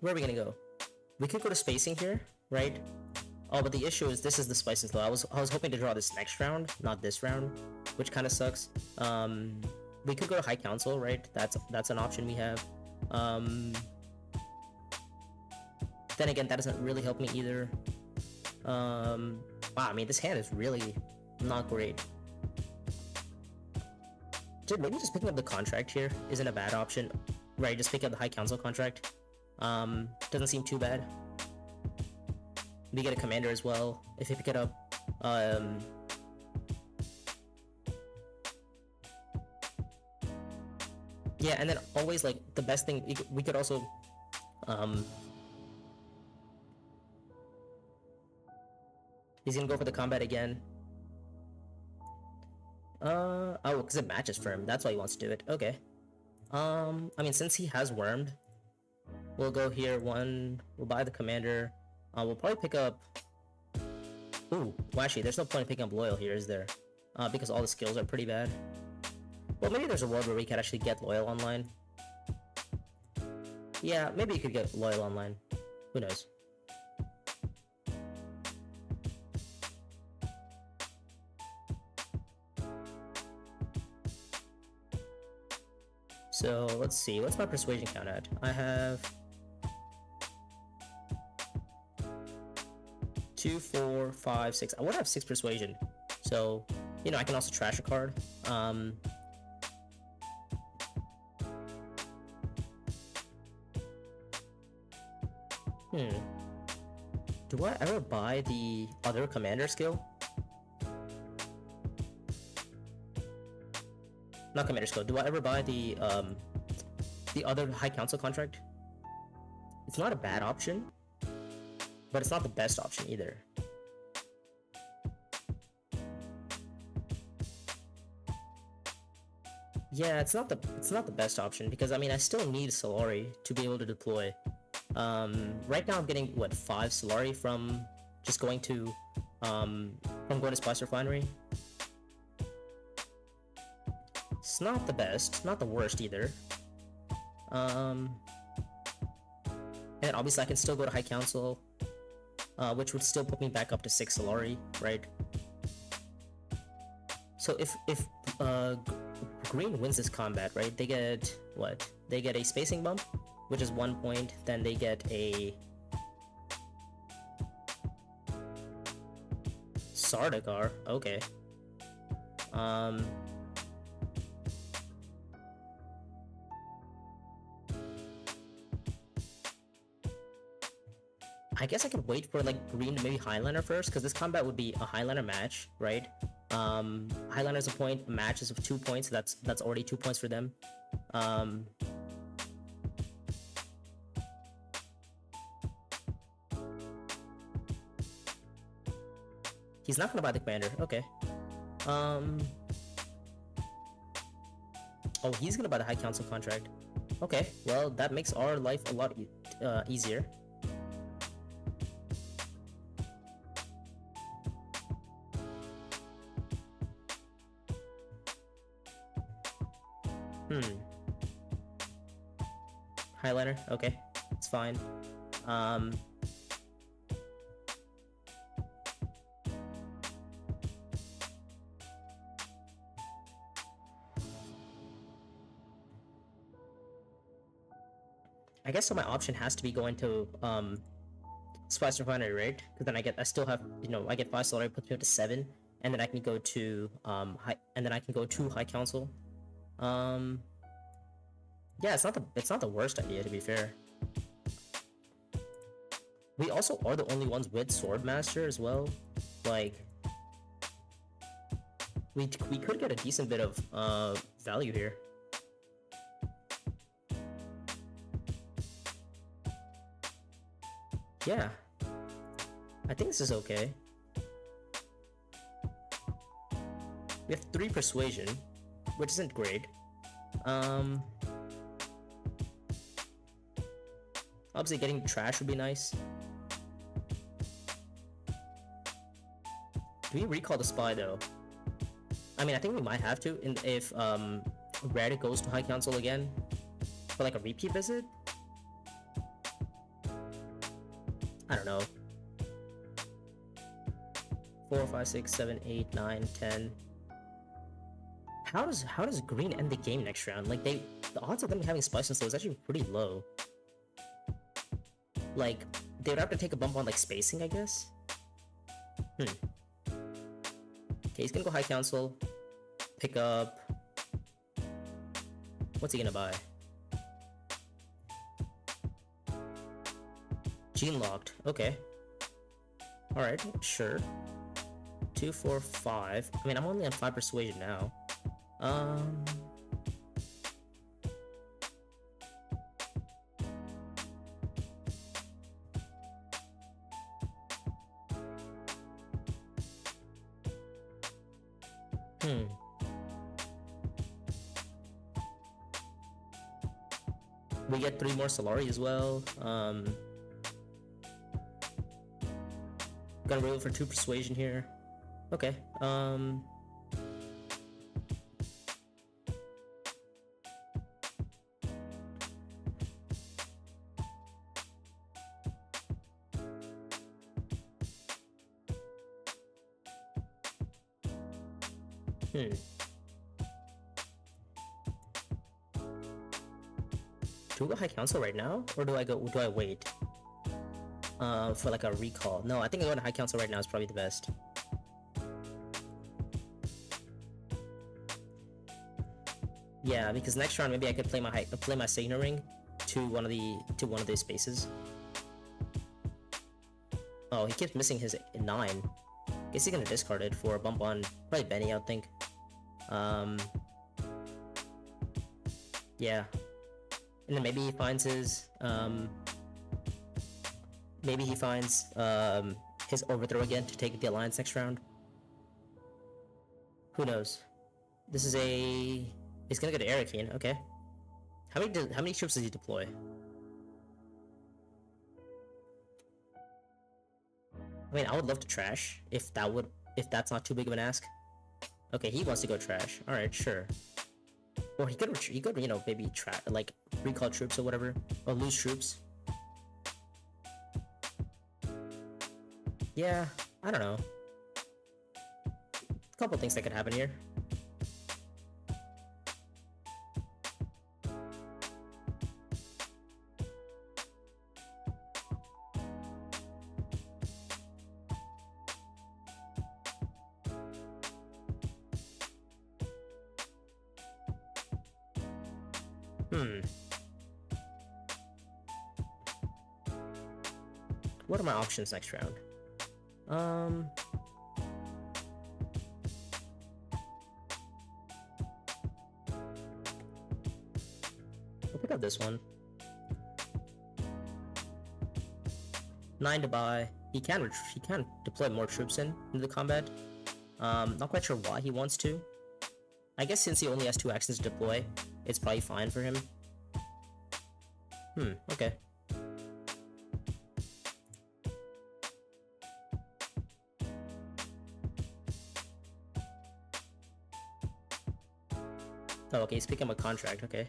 Where are we gonna go? We could go to spacing here, right? Oh, but the issue is this is the spices though. I was hoping to draw this next round, not this round, which kind of sucks. We could go to High Council, right? That's an option we have. Then again, that doesn't really help me either. Wow, I mean, this hand is really not great. Dude, maybe just picking up the contract here isn't a bad option. Right, just pick up the High Council contract. Doesn't seem too bad. We get a commander as well, if you pick it up. Yeah, and then always, like, the best thing, we could also, he's gonna go for the combat again. Oh, because it matches for him. That's why he wants to do it. Okay. I mean, since he has wormed, we'll go here. We'll buy the commander. We'll probably pick up. Ooh, well, actually, there's no point in picking up loyal here, is there? Because all the skills are pretty bad. Well, maybe there's a world where we could actually get loyal online. Yeah, maybe you could get loyal online. Who knows? So let's see, what's my persuasion count at? I have 2, 4, 5, 6. I would have 6 persuasion. So, you know, I can also trash a card. Do I ever buy the other commander skill? Not commander skill. Do I ever buy the other High Council contract? It's not a bad option, but it's not the best option either. Yeah, it's not the best option because I mean I still need Solari to be able to deploy. Right now I'm getting what 5 Solari from just going to Spice Refinery. It's not the best, not the worst either. And obviously I can still go to High Council, which would still put me back up to 6 Solari, right? So if Green wins this combat, right, they get what? They get a spacing bump, which is 1 point, then they get a Sardaukar, okay. I guess I could wait for like Green to maybe Highliner first, because this combat would be a Highliner match, right? Highliner's a point, match is of 2 points, so that's already 2 points for them. He's not gonna buy the commander, okay. Oh, he's gonna buy the High Council contract. Okay, well, that makes our life a lot easier. Highliner, okay, it's fine. I guess so my option has to be going to Spice Refinery, right? Because then I still have, you know, I get 5 Solari, puts me up to 7, and then I can go to High Council. Yeah, it's not the worst idea, to be fair. We also are the only ones with Swordmaster as well. Like, we could get a decent bit of value here. Yeah, I think this is okay. We have 3 persuasion, which isn't great. Obviously getting trash would be nice. Do we recall the spy though? I mean, I think we might have to if Red goes to High Council again for like a repeat visit. I don't know. 4, 5, 6, 7, 8, 9, 10. How does Green end the game next round? Like the odds of them having Spice and Slow is actually pretty low. Like they would have to take a bump on like spacing, I guess. Okay, he's gonna go High Council. Pick up. What's he gonna buy? Gene locked. Okay. Alright, sure. 2, 4, 5. I mean, I'm only on 5 persuasion now. We get 3 more Solari as well. Gonna roll for 2 persuasion here. Okay. Do we go High Council right now, or do I wait? For like a recall. No, I think going to High Council right now is probably the best. Yeah, because next round maybe I could play my Signal Ring to one of these spaces. Oh, he keeps missing his 9. Guess he's gonna discard it for a bump on probably Benny, I would think. Yeah. And then maybe he finds his his overthrow again to take the alliance next round. Who knows? This is a... He's gonna go to Arakeen, okay. How many troops does he deploy? I mean, I would love to trash if that's not too big of an ask. Okay, he wants to go trash. All right, sure. Or he could you know, maybe like recall troops or whatever, or lose troops. Yeah, I don't know. A couple things that could happen here. What are my options next round? I'll pick up this one. 9 to buy. He can deploy more troops into the combat. Not quite sure why he wants to. I guess since he only has 2 actions to deploy, it's probably fine for him. Okay. Oh, okay, he's picking up a contract, okay.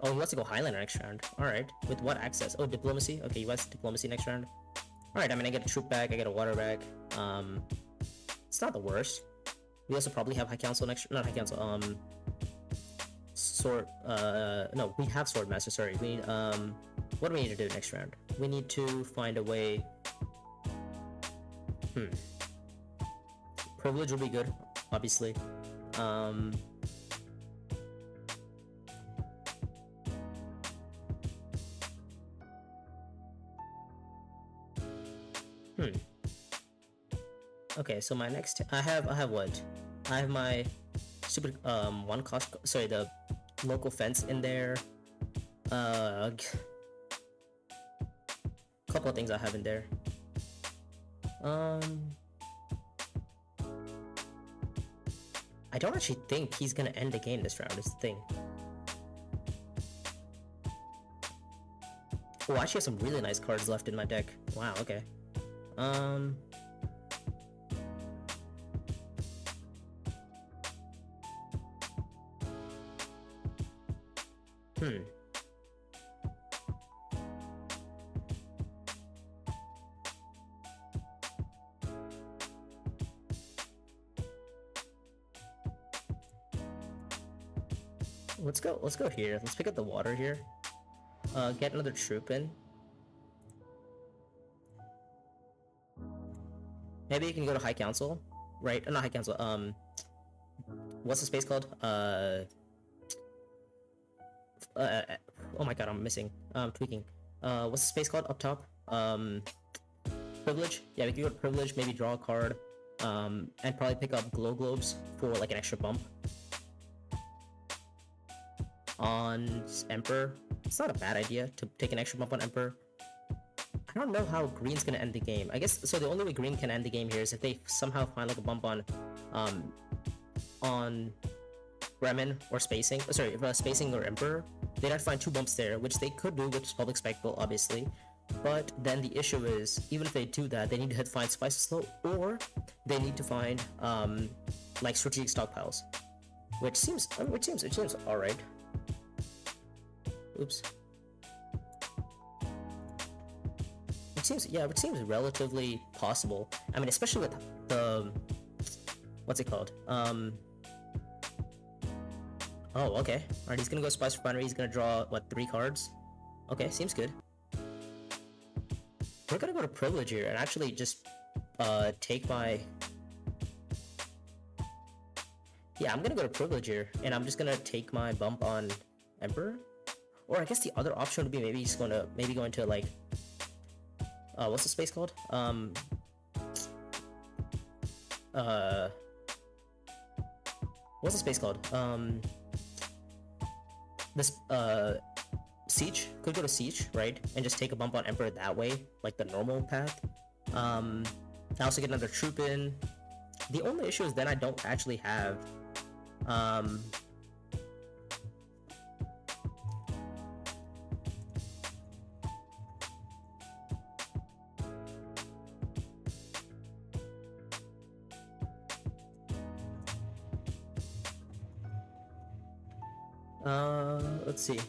Oh, he wants to go Highlander next round. Alright. With what access? Oh, diplomacy? Okay, he wants diplomacy next round. Alright, I mean, I get a troop back, I get a water back. It's not the worst. We also probably have High Council next... Not High Council, Sword... No, we have Swordmaster, sorry. We need, what do we need to do next round? We need to find a way... Privilege will be good, obviously. Okay, so my next... I have what? I have my super... one cost... Sorry, the local fence in there. Couple of things I have in there. I don't actually think he's gonna end the game this round, is the thing. Oh, I actually have some really nice cards left in my deck. Wow, okay. Let's go here. Let's pick up the water here. Get another troop in. Maybe you can go to High Council, right? Not High Council. What's the space called? Oh my god, I'm missing. Tweaking. What's the space called up top? Privilege. Yeah, we can go to Privilege. Maybe draw a card. And probably pick up Glow Globes for like an extra bump. On Emperor. It's not a bad idea to take an extra bump on Emperor. I don't know how green's gonna end the game. I guess so. The only way green can end the game here is if they somehow find like a bump on Bremen or spacing, sorry, spacing or Emperor, they'd have to find 2 bumps there, which they could do with Public Spectacle, obviously. But then the issue is, even if they do that, they need to find Spice Slow, or they need to find like strategic stockpiles, which seems all right. Oops. Which seems relatively possible. I mean, especially with the what's it called? Oh, okay. Alright, he's gonna go Spice Refinery. He's gonna draw what, 3 cards? Okay, seems good. We're gonna go to Privilege here and actually just take my. Yeah, I'm gonna go to Privilege here, and I'm just gonna take my bump on Emperor. Or I guess the other option would be maybe just going to like what's the space called? What's the space called? This Siege. Could go to Siege, right? And just take a bump on Emperor that way, like the normal path. I also get another troop in. The only issue is then I don't actually have let's see.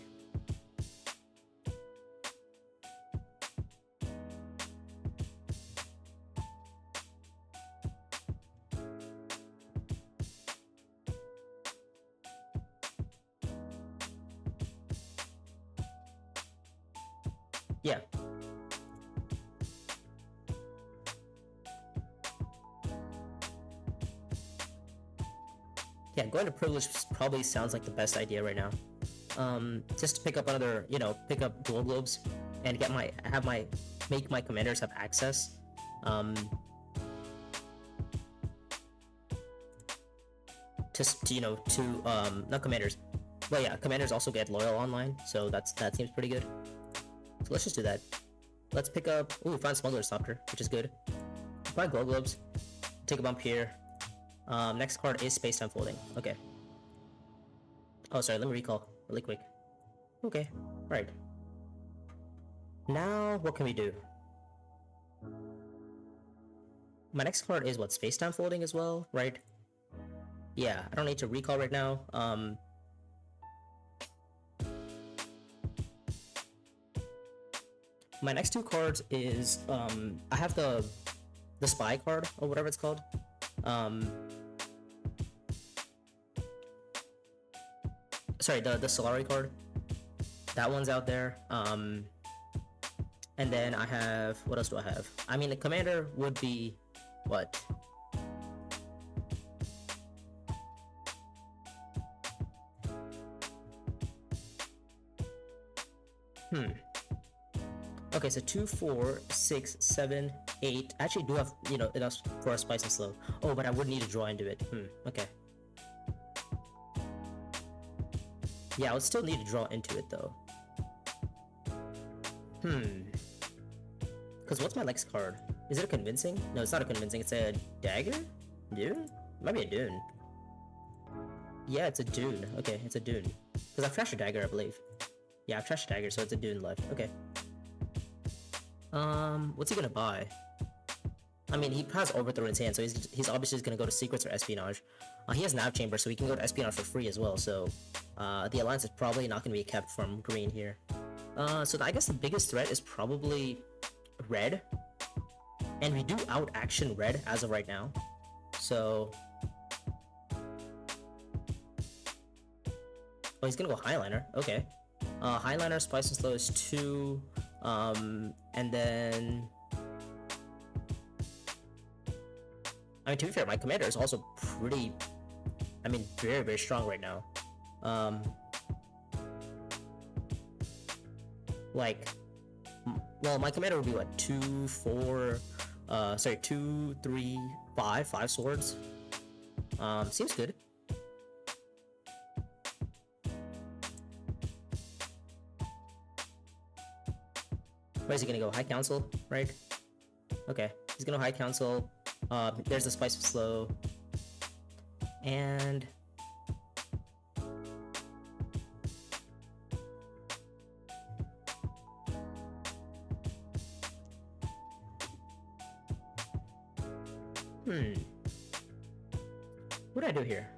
Yeah. Yeah, going to Privilege probably sounds like the best idea right now. Just to pick up another, pick up dual globes and make my commanders have access. Not commanders. Well, yeah, commanders also get loyal online, so that seems pretty good. So let's just do that. Let's pick up. Ooh, we found Smuggler's Softer, which is good. Find Glow Globes. Take a bump here. Next card is Space Time Folding. Okay. Oh, sorry. Let me recall really quick. Okay. Right. Now, what can we do? My next card is what? Space Time Folding as well, right? Yeah, I don't need to recall right now. My next 2 cards is I have the Spy card or whatever it's called. Sorry, the Solari card. That one's out there. And then I have, what else do I have? I mean, the commander would be what? Okay, so 2, 4, 6, 7, 8. I actually do have, enough for a Spice and Slow. Oh, but I would need to draw into it. Okay. Yeah, I would still need to draw into it, though. Because what's my next card? Is it a Convincing? No, it's not a Convincing. It's a Dagger? Dune? It might be a Dune. Yeah, it's a Dune. Okay, it's a Dune. Because I've trashed a Dagger, I believe. Yeah, I've trashed a Dagger, so it's a Dune left. Okay. What's he gonna buy? I mean, he has Overthrow in his hand, so he's obviously just gonna go to Secrets or Espionage. He has Nav Chamber, so he can go to Espionage for free as well, so the Alliance is probably not gonna be kept from green here. So I guess the biggest threat is probably red. And we do out-action red as of right now. So... Oh, he's gonna go Highliner. Okay. Highliner, Spice and Slow is 2. And then... I mean, to be fair, my commander is also pretty... I mean, very, very strong right now. Well, my commander would be what? 2, 4... 2, 3, 5. 5 swords. Seems good. Where is he gonna go? High Council, right? Okay, he's gonna High Council. There's the Spice of Slow. And... What did I do here?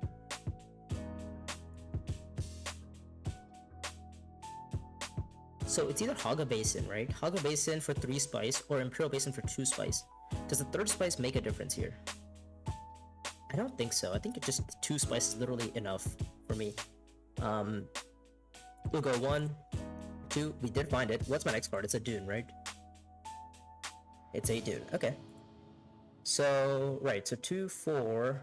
So it's either Haga Basin, right? Haga Basin for 3 spice or Imperial Basin for 2 spice. Does the 3rd spice make a difference here? I don't think so. I think it just 2 spice is literally enough for me. We'll go 1, 2. We did find it. What's my next card? It's a Dune, right? It's a Dune. Okay. So, right. So 2, 4,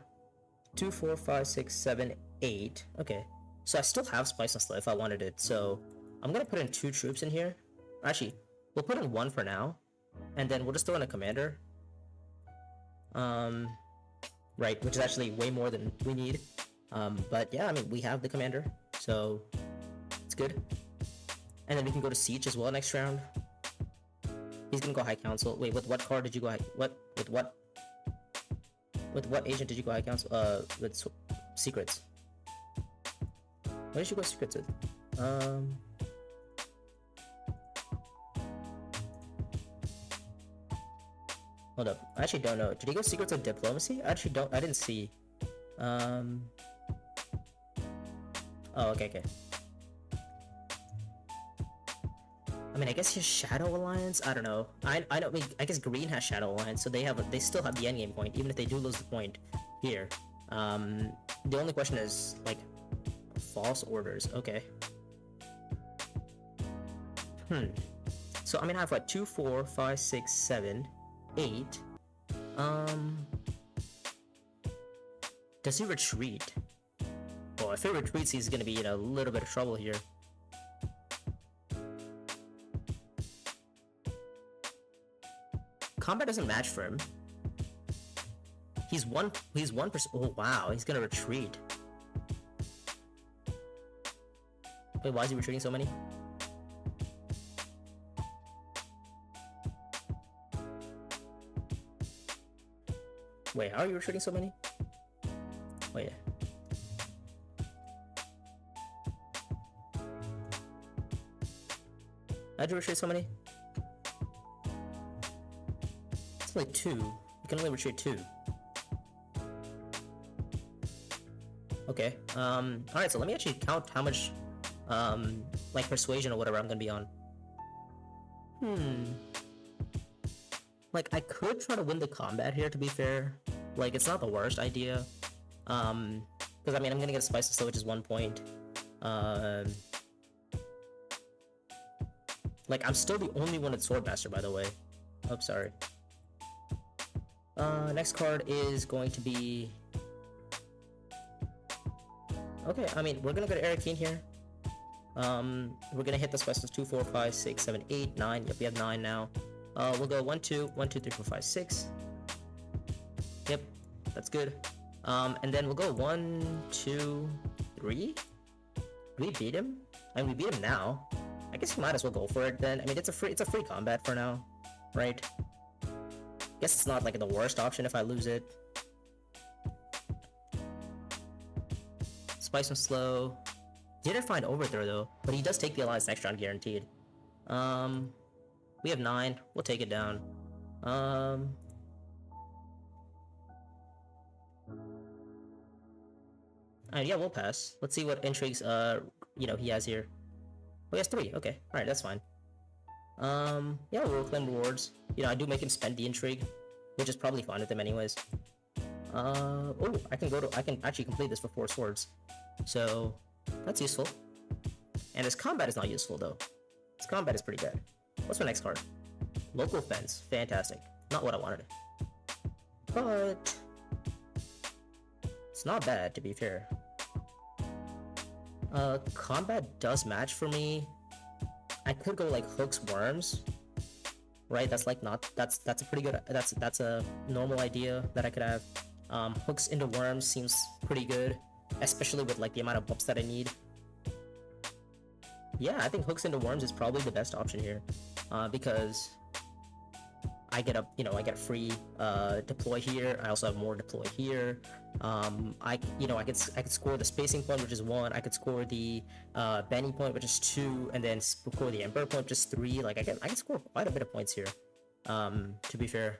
5, 6, 7, 8. Okay. So I still have Spice and Slow if I wanted it. So I'm gonna put in 2 troops in here. Actually, we'll put in 1 for now. And then we'll just throw in a commander. Right, which is actually way more than we need. But yeah, I mean, we have the commander. So it's good. And then we can go to Siege as well next round. He's gonna go High Council. Wait, with what card did you go with what agent did you go High Council? With Secrets. What did you go Secrets with? Hold up. I actually don't know. Did he go Secrets of Diplomacy? I didn't see. Oh, okay. I mean, I guess his Shadow Alliance. I don't know. I know. I guess Green has Shadow Alliance, so they still have the endgame point, even if they do lose the point here. The only question is like false orders. Okay. So I mean, I have what 2, 4, 5, 6, 7, 8. Does he retreat? Well, if he retreats, he's gonna be in a little bit of trouble here. Combat doesn't match for him. He's 1%. Oh wow, he's gonna retreat. Wait, why is he retreating so many? Wait, how are you retreating so many? Oh yeah. How'd you retreat so many? It's only 2. You can only retreat 2. Okay. Alright, so let me actually count how much like persuasion or whatever I'm gonna be on. Like, I could try to win the combat here, to be fair. Like, it's not the worst idea. Because, I mean, I'm gonna get a Spice of Slow, which is 1 point. Like, I'm still the only one at Swordmaster, by the way. Oh, sorry. Next card is going to be... Okay, I mean, we're gonna go to Eric Keen here. We're gonna hit the Spices 2, 4, 5, 6, 7, 8, 9. Yep, we have 9 now. We'll go 1, 2, 1, 2, 3, 4, 5, 6. Yep, that's good. And then we'll go 1, 2, 3. Do we beat him? I mean, we beat him now. I guess we might as well go for it then. I mean, it's a free combat for now, right? Guess it's not like the worst option if I lose it. Spice and Slow. Didn't find Overthrow though, but he does take the Alliance next round guaranteed. We have 9. We'll take it down. Alright, yeah, we'll pass. Let's see what intrigues he has here. Oh, he has 3. Okay, alright, that's fine. Yeah, we'll claim rewards. I do make him spend the intrigue, which is probably fine with him anyways. Oh, I can actually complete this for 4 swords. So, that's useful. And his combat is not useful though. His combat is pretty good. What's my next card? Local Fence. Fantastic. Not what I wanted. But... it's not bad, to be fair. Combat does match for me. I could go like Hooks, Worms. Right? That's like not... That's a pretty good... That's a normal idea that I could have. Hooks into Worms seems pretty good. Especially with like the amount of buffs that I need. Yeah, I think Hooks into Worms is probably the best option here. Because I get a free deploy here. I also have more deploy here. I could score the spacing point, which is 1. I could score the Benny point, which is 2, and then score the Emperor point, which is 3. Like I can score quite a bit of points here. To be fair,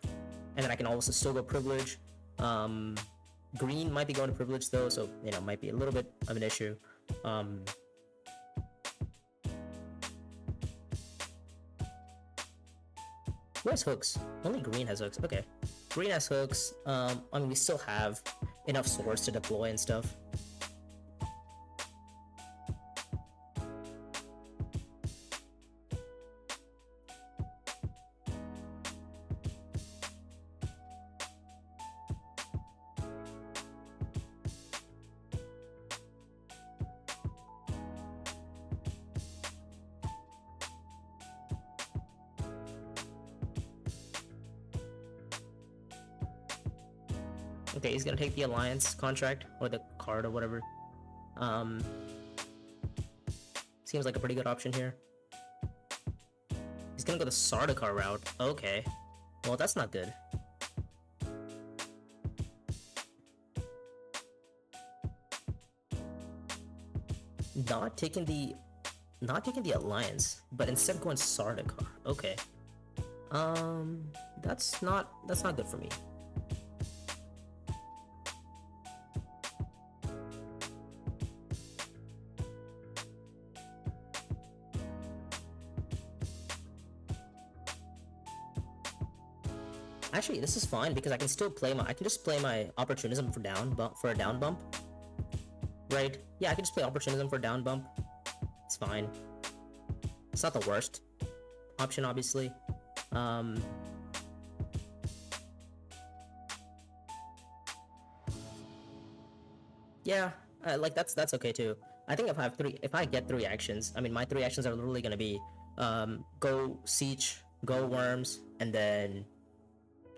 and then I can also still go Privilege. Um, Green might be going to privilege though, so you know might be a little bit of an issue. Who has hooks? Only green has hooks. Okay, green has hooks. I mean we still have enough swords to deploy and stuff. Okay, he's gonna take the alliance contract or the card or whatever. Seems like a pretty good option here. He's gonna go the Sardaukar route. Okay, well that's not good. Not taking the alliance, but instead going Sardaukar. Okay, that's not good for me. Actually, this is fine because I can still play I can just play my opportunism for a down bump. Right? Yeah, I can just play opportunism for down bump. It's fine. It's not the worst option, obviously. Yeah, like that's okay too. I think if I get 3 actions, I mean my 3 actions are literally gonna be go siege, go worms, and then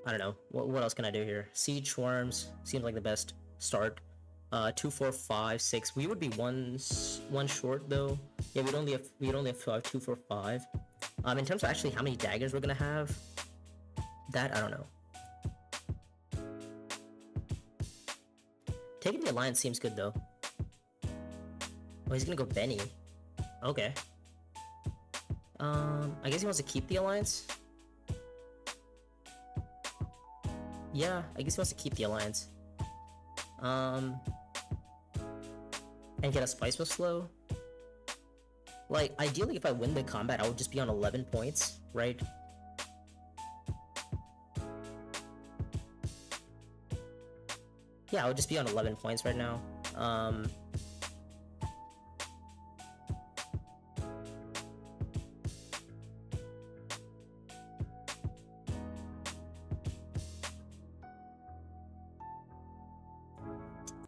I don't know. What else can I do here? Siege, worms seems like the best start. 2, 4, 5, 6. We would be one short though. Yeah, we'd only have 2, 4, 5. In terms of actually how many daggers we're gonna have, that I don't know. Taking the alliance seems good though. Oh, he's gonna go Benny. Okay. I guess he wants to keep the alliance. Yeah, I guess he wants to keep the alliance. And get a spice with slow. Like, ideally if I win the combat, I would just be on 11 points, right? Yeah, I would just be on 11 points right now.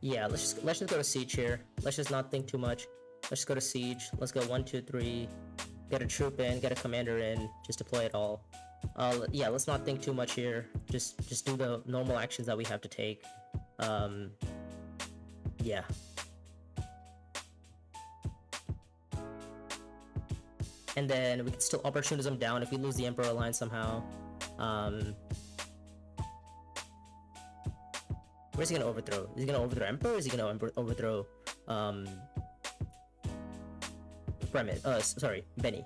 Yeah, let's just go to siege here. Let's just not think too much. Let's just go to siege. Let's go 1, 2, 3. Get a troop in, get a commander in, just deploy it all. Yeah, let's not think too much here. Just do the normal actions that we have to take. Yeah. And then we can still opportunism down if we lose the Emperor Alliance somehow. Where's he gonna overthrow? Is he gonna overthrow Emperor? Or is he gonna overthrow Benny.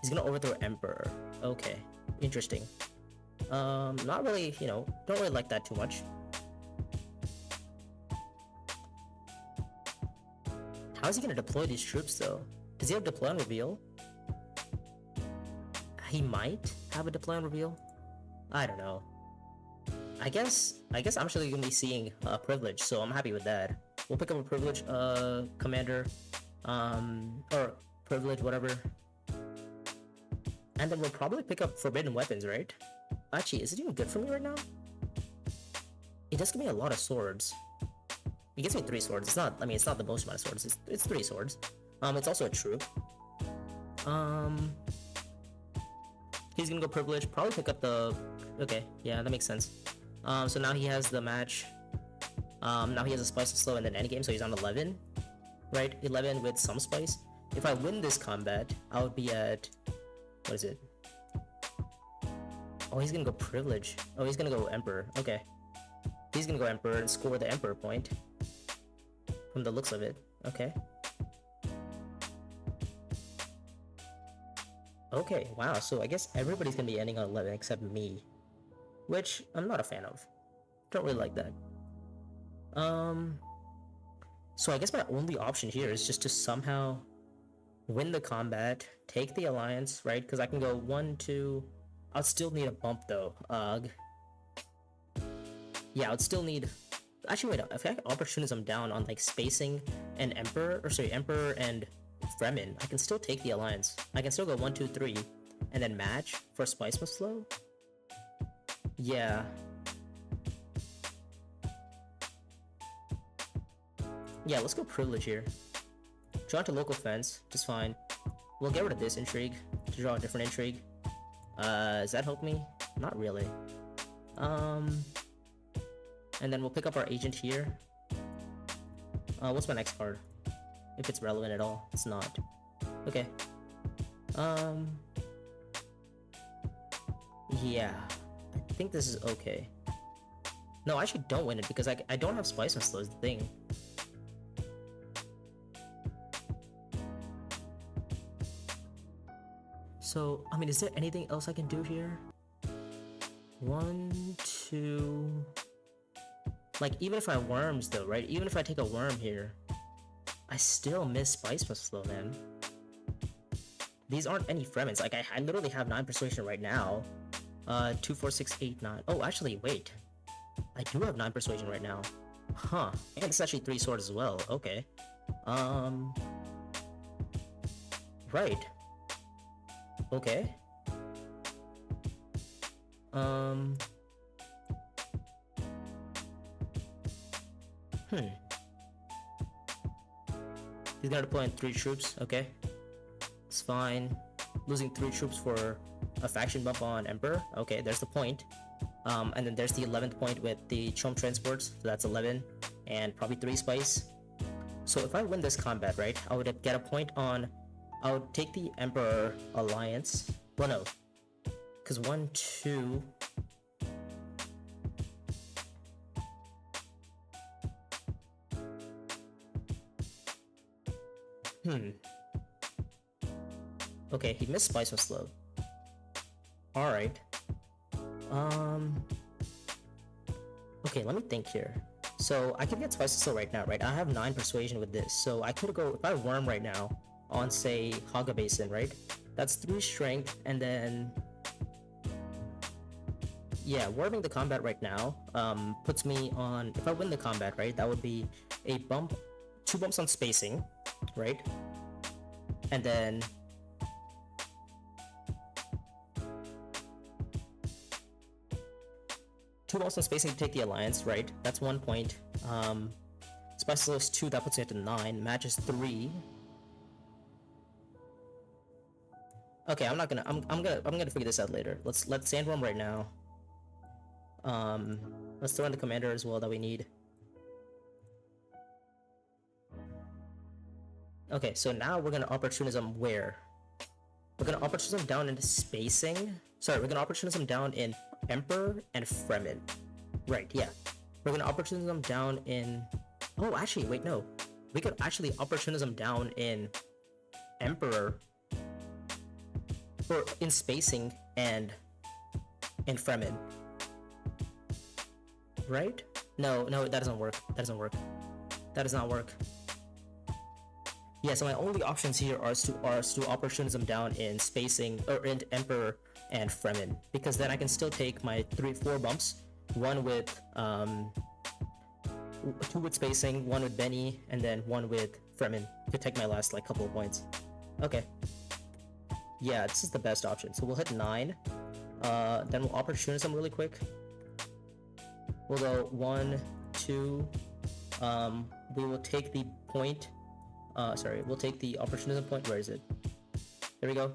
He's gonna overthrow Emperor. Okay, interesting. Not really, don't really like that too much. How is he gonna deploy these troops though? Does he have deploy on reveal? He might have a deploy on reveal. I don't know. I guess I'm actually gonna be seeing privilege, so I'm happy with that. We'll pick up a privilege commander, or privilege, whatever. And then we'll probably pick up forbidden weapons, right? Actually, is it even good for me right now? It does give me a lot of swords. It gives me 3 swords. It's not the most amount of swords. It's 3 swords. It's also a troop. He's gonna go privilege. Probably pick up the. Okay, yeah, that makes sense. So now he has the match. Now he has a spice of slow and then endgame, so he's on 11, right? 11 with some spice. If I win this combat, I would be at, what is it? Oh, he's gonna go privilege. Oh, he's gonna go emperor. Okay, he's gonna go emperor and score the emperor point. From the looks of it, okay. Okay, wow. So I guess everybody's gonna be ending on 11 except me, which I'm not a fan of. Don't really like that. So I guess my only option here is just to somehow win the combat, take the alliance, right? Because I can go 1, 2. I'll still need a bump though. Yeah, I would still need. Actually, wait. If I have opportunism down on like spacing and Emperor and Fremen, I can still take the alliance. I can still go 1, 2, 3, and then match for Spice Must Slow. Yeah. Yeah, let's go privilege here. Draw to local fence, just fine. We'll get rid of this intrigue to draw a different intrigue. Does that help me? Not really. And then we'll pick up our agent here. What's my next card? If it's relevant at all. It's not. Okay. Yeah. I think this is okay. No, I actually don't win it because I don't have Spice Must Slow is the thing. So, I mean, is there anything else I can do here? 1, 2... Like, even if I worms though, right? Even if I take a worm here, I still miss Spice Must Slow, man. These aren't any Fremens. Like, I literally have 9 Persuasion right now. 2, 4, 6, 8, 9. Oh, actually, wait. I do have 9 Persuasion right now. Huh. And it's actually 3 swords as well. Okay. Right. Okay. He's gonna deploy in 3 troops, okay. It's fine. Losing 3 troops for a faction bump on Emperor. Okay, there's the point. And then there's the 11th point with the Chom transports, so that's 11. And probably 3 spice. So if I win this combat, right, I would get a point on... I would take the Emperor Alliance. Well, no. Because 1, 2... Okay, he missed Spice Must Slow. Alright. Okay, let me think here. So, I could get Spice Must Slow right now, right? I have 9 Persuasion with this, so I could go... If I worm right now on, say, Haga Basin, right? That's 3 Strength, and then... Yeah, worming the combat right now puts me on... If I win the combat, right, that would be a bump... 2 bumps on spacing, right? And then... 2 bumps on spacing to take the alliance, right? That's 1 point. Spice Slow is 2, that puts me at 9. Match is 3. Okay, I'm gonna figure this out later. Let's sandworm right now. Let's throw in the commander as well that we need. Okay, so now we're gonna opportunism where? We're gonna opportunism down into spacing. Sorry, we're gonna opportunism down in Emperor and Fremen. Right, yeah. We're gonna opportunism down in... Oh, actually, wait, no. We could actually opportunism down in Emperor, or in spacing and in Fremen. Right? No, that doesn't work. That doesn't work. That does not work. Yeah, so my only options here are to opportunism down in spacing, or in Emperor and Fremen, because then I can still take my 3-4 bumps, 1 with 2 with spacing, 1 with Benny, and then 1 with Fremen to take my last like couple of points. Okay. Yeah, this is the best option. So we'll hit 9. Then we'll opportunism really quick. We'll go 1, 2. We will take the point. We'll take the opportunism point. Where is it? There we go.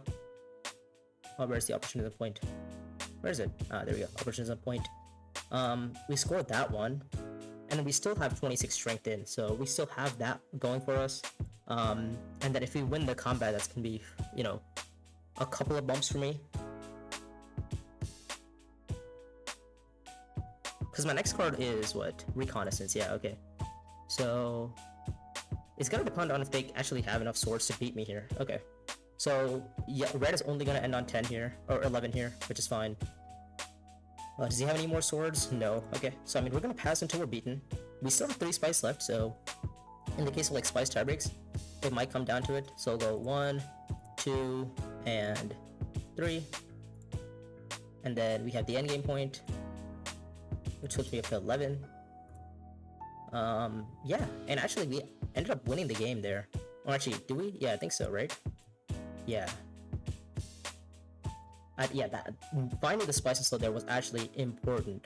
Oh, where's the opportunism point? Where is it? There we go. Opportunism point. We scored that one. And we still have 26 strength in, so we still have that going for us. And then if we win the combat, that's gonna be, you know, a couple of bumps for me. Because my next card is what? Reconnaissance, yeah, okay. So it's gonna depend on if they actually have enough swords to beat me here. Okay. So yeah, red is only gonna end on 10 here, or 11 here, which is fine. Does he have any more swords? No. Okay, so I mean, we're gonna pass until we're beaten. We still have 3 spice left, so in the case of like spice tiebreaks, it might come down to it. So I'll go 1, 2, and 3. And then we have the endgame point, which puts me up to 11. Yeah, and actually we ended up winning the game there. Or actually, do we? Yeah, I think so, right? Yeah. Yeah, that finding the spices slow there was actually important.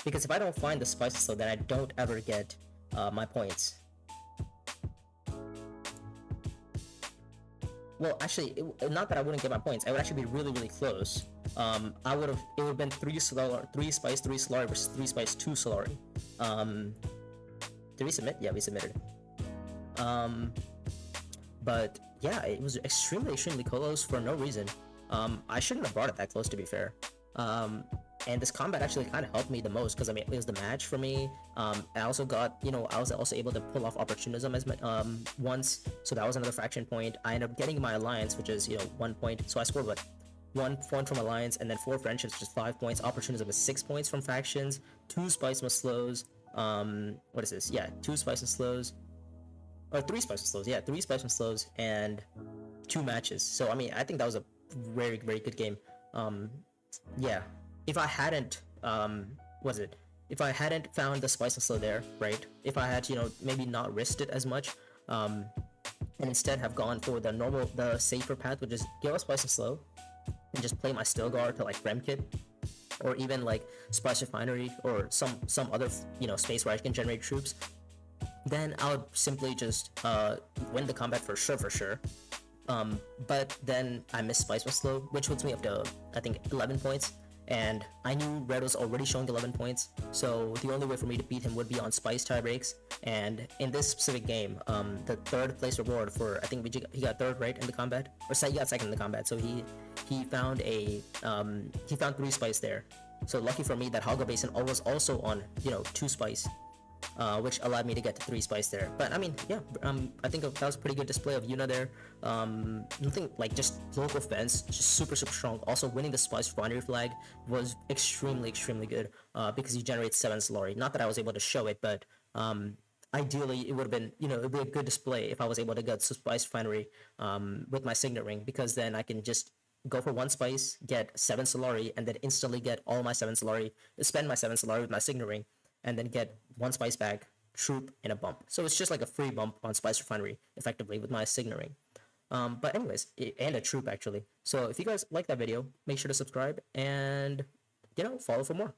Because if I don't find the spices slow, then I don't ever get my points. Well, actually, not that I wouldn't get my points. I would actually be really, really close. It would have been 3 spice, 3 Solari versus 3 spice, 2 Solari. Did we submit? Yeah, we submitted. But yeah, it was extremely, extremely close for no reason. I shouldn't have brought it that close, to be fair. And this combat actually kind of helped me the most because I mean it was the match for me. I also got, I was also able to pull off opportunism as once, so that was another fraction point. I ended up getting my alliance, which is 1 point. So I scored what, 1 point from alliance, and then 4 friendships, which is 5 points. Opportunism is 6 points from factions. 2 spice must slows. What is this? Yeah, 2 spice and slows. Or 3 spice and slows. Yeah, 3 spice and slows and 2 matches. So I mean, I think that was a very, very good game. Yeah. If I hadn't, if I hadn't found the spice and slow there, right? If I had, maybe not risked it as much, and instead have gone for the safer path, which is give a spice and slow, and just play my Stilgar to like Rem Kit, or even like Spice Refinery, or some other, space where I can generate troops, then I would simply just win the combat for sure. But then I missed Spice was slow, which puts me up to, I think, 11 points. And I knew Red was already showing 11 points, so the only way for me to beat him would be on Spice tiebreaks. And in this specific game, the 3rd place reward for, I think he got 3rd, right, in the combat, or he got 2nd in the combat. So he found he found 3 spice there. So lucky for me that Haga Basin was also on 2 spice. Which allowed me to get to 3 spice there. But I mean, yeah, I think that was a pretty good display of Yuna there. Nothing like just local fence, just super strong. Also, winning the spice refinery flag was extremely good because you generate 7 Solari. Not that I was able to show it, but ideally it would have been, it would be a good display if I was able to get spice refinery with my signet ring, because then I can just go for 1 spice, get 7 Solari, and then instantly get all my 7 Solari, spend my 7 Solari with my signet ring, and then get 1 spice bag, troop, and a bump. So it's just like a free bump on Spice Refinery, effectively, with my signet ring. But anyways, and a troop, actually. So if you guys like that video, make sure to subscribe and, follow for more.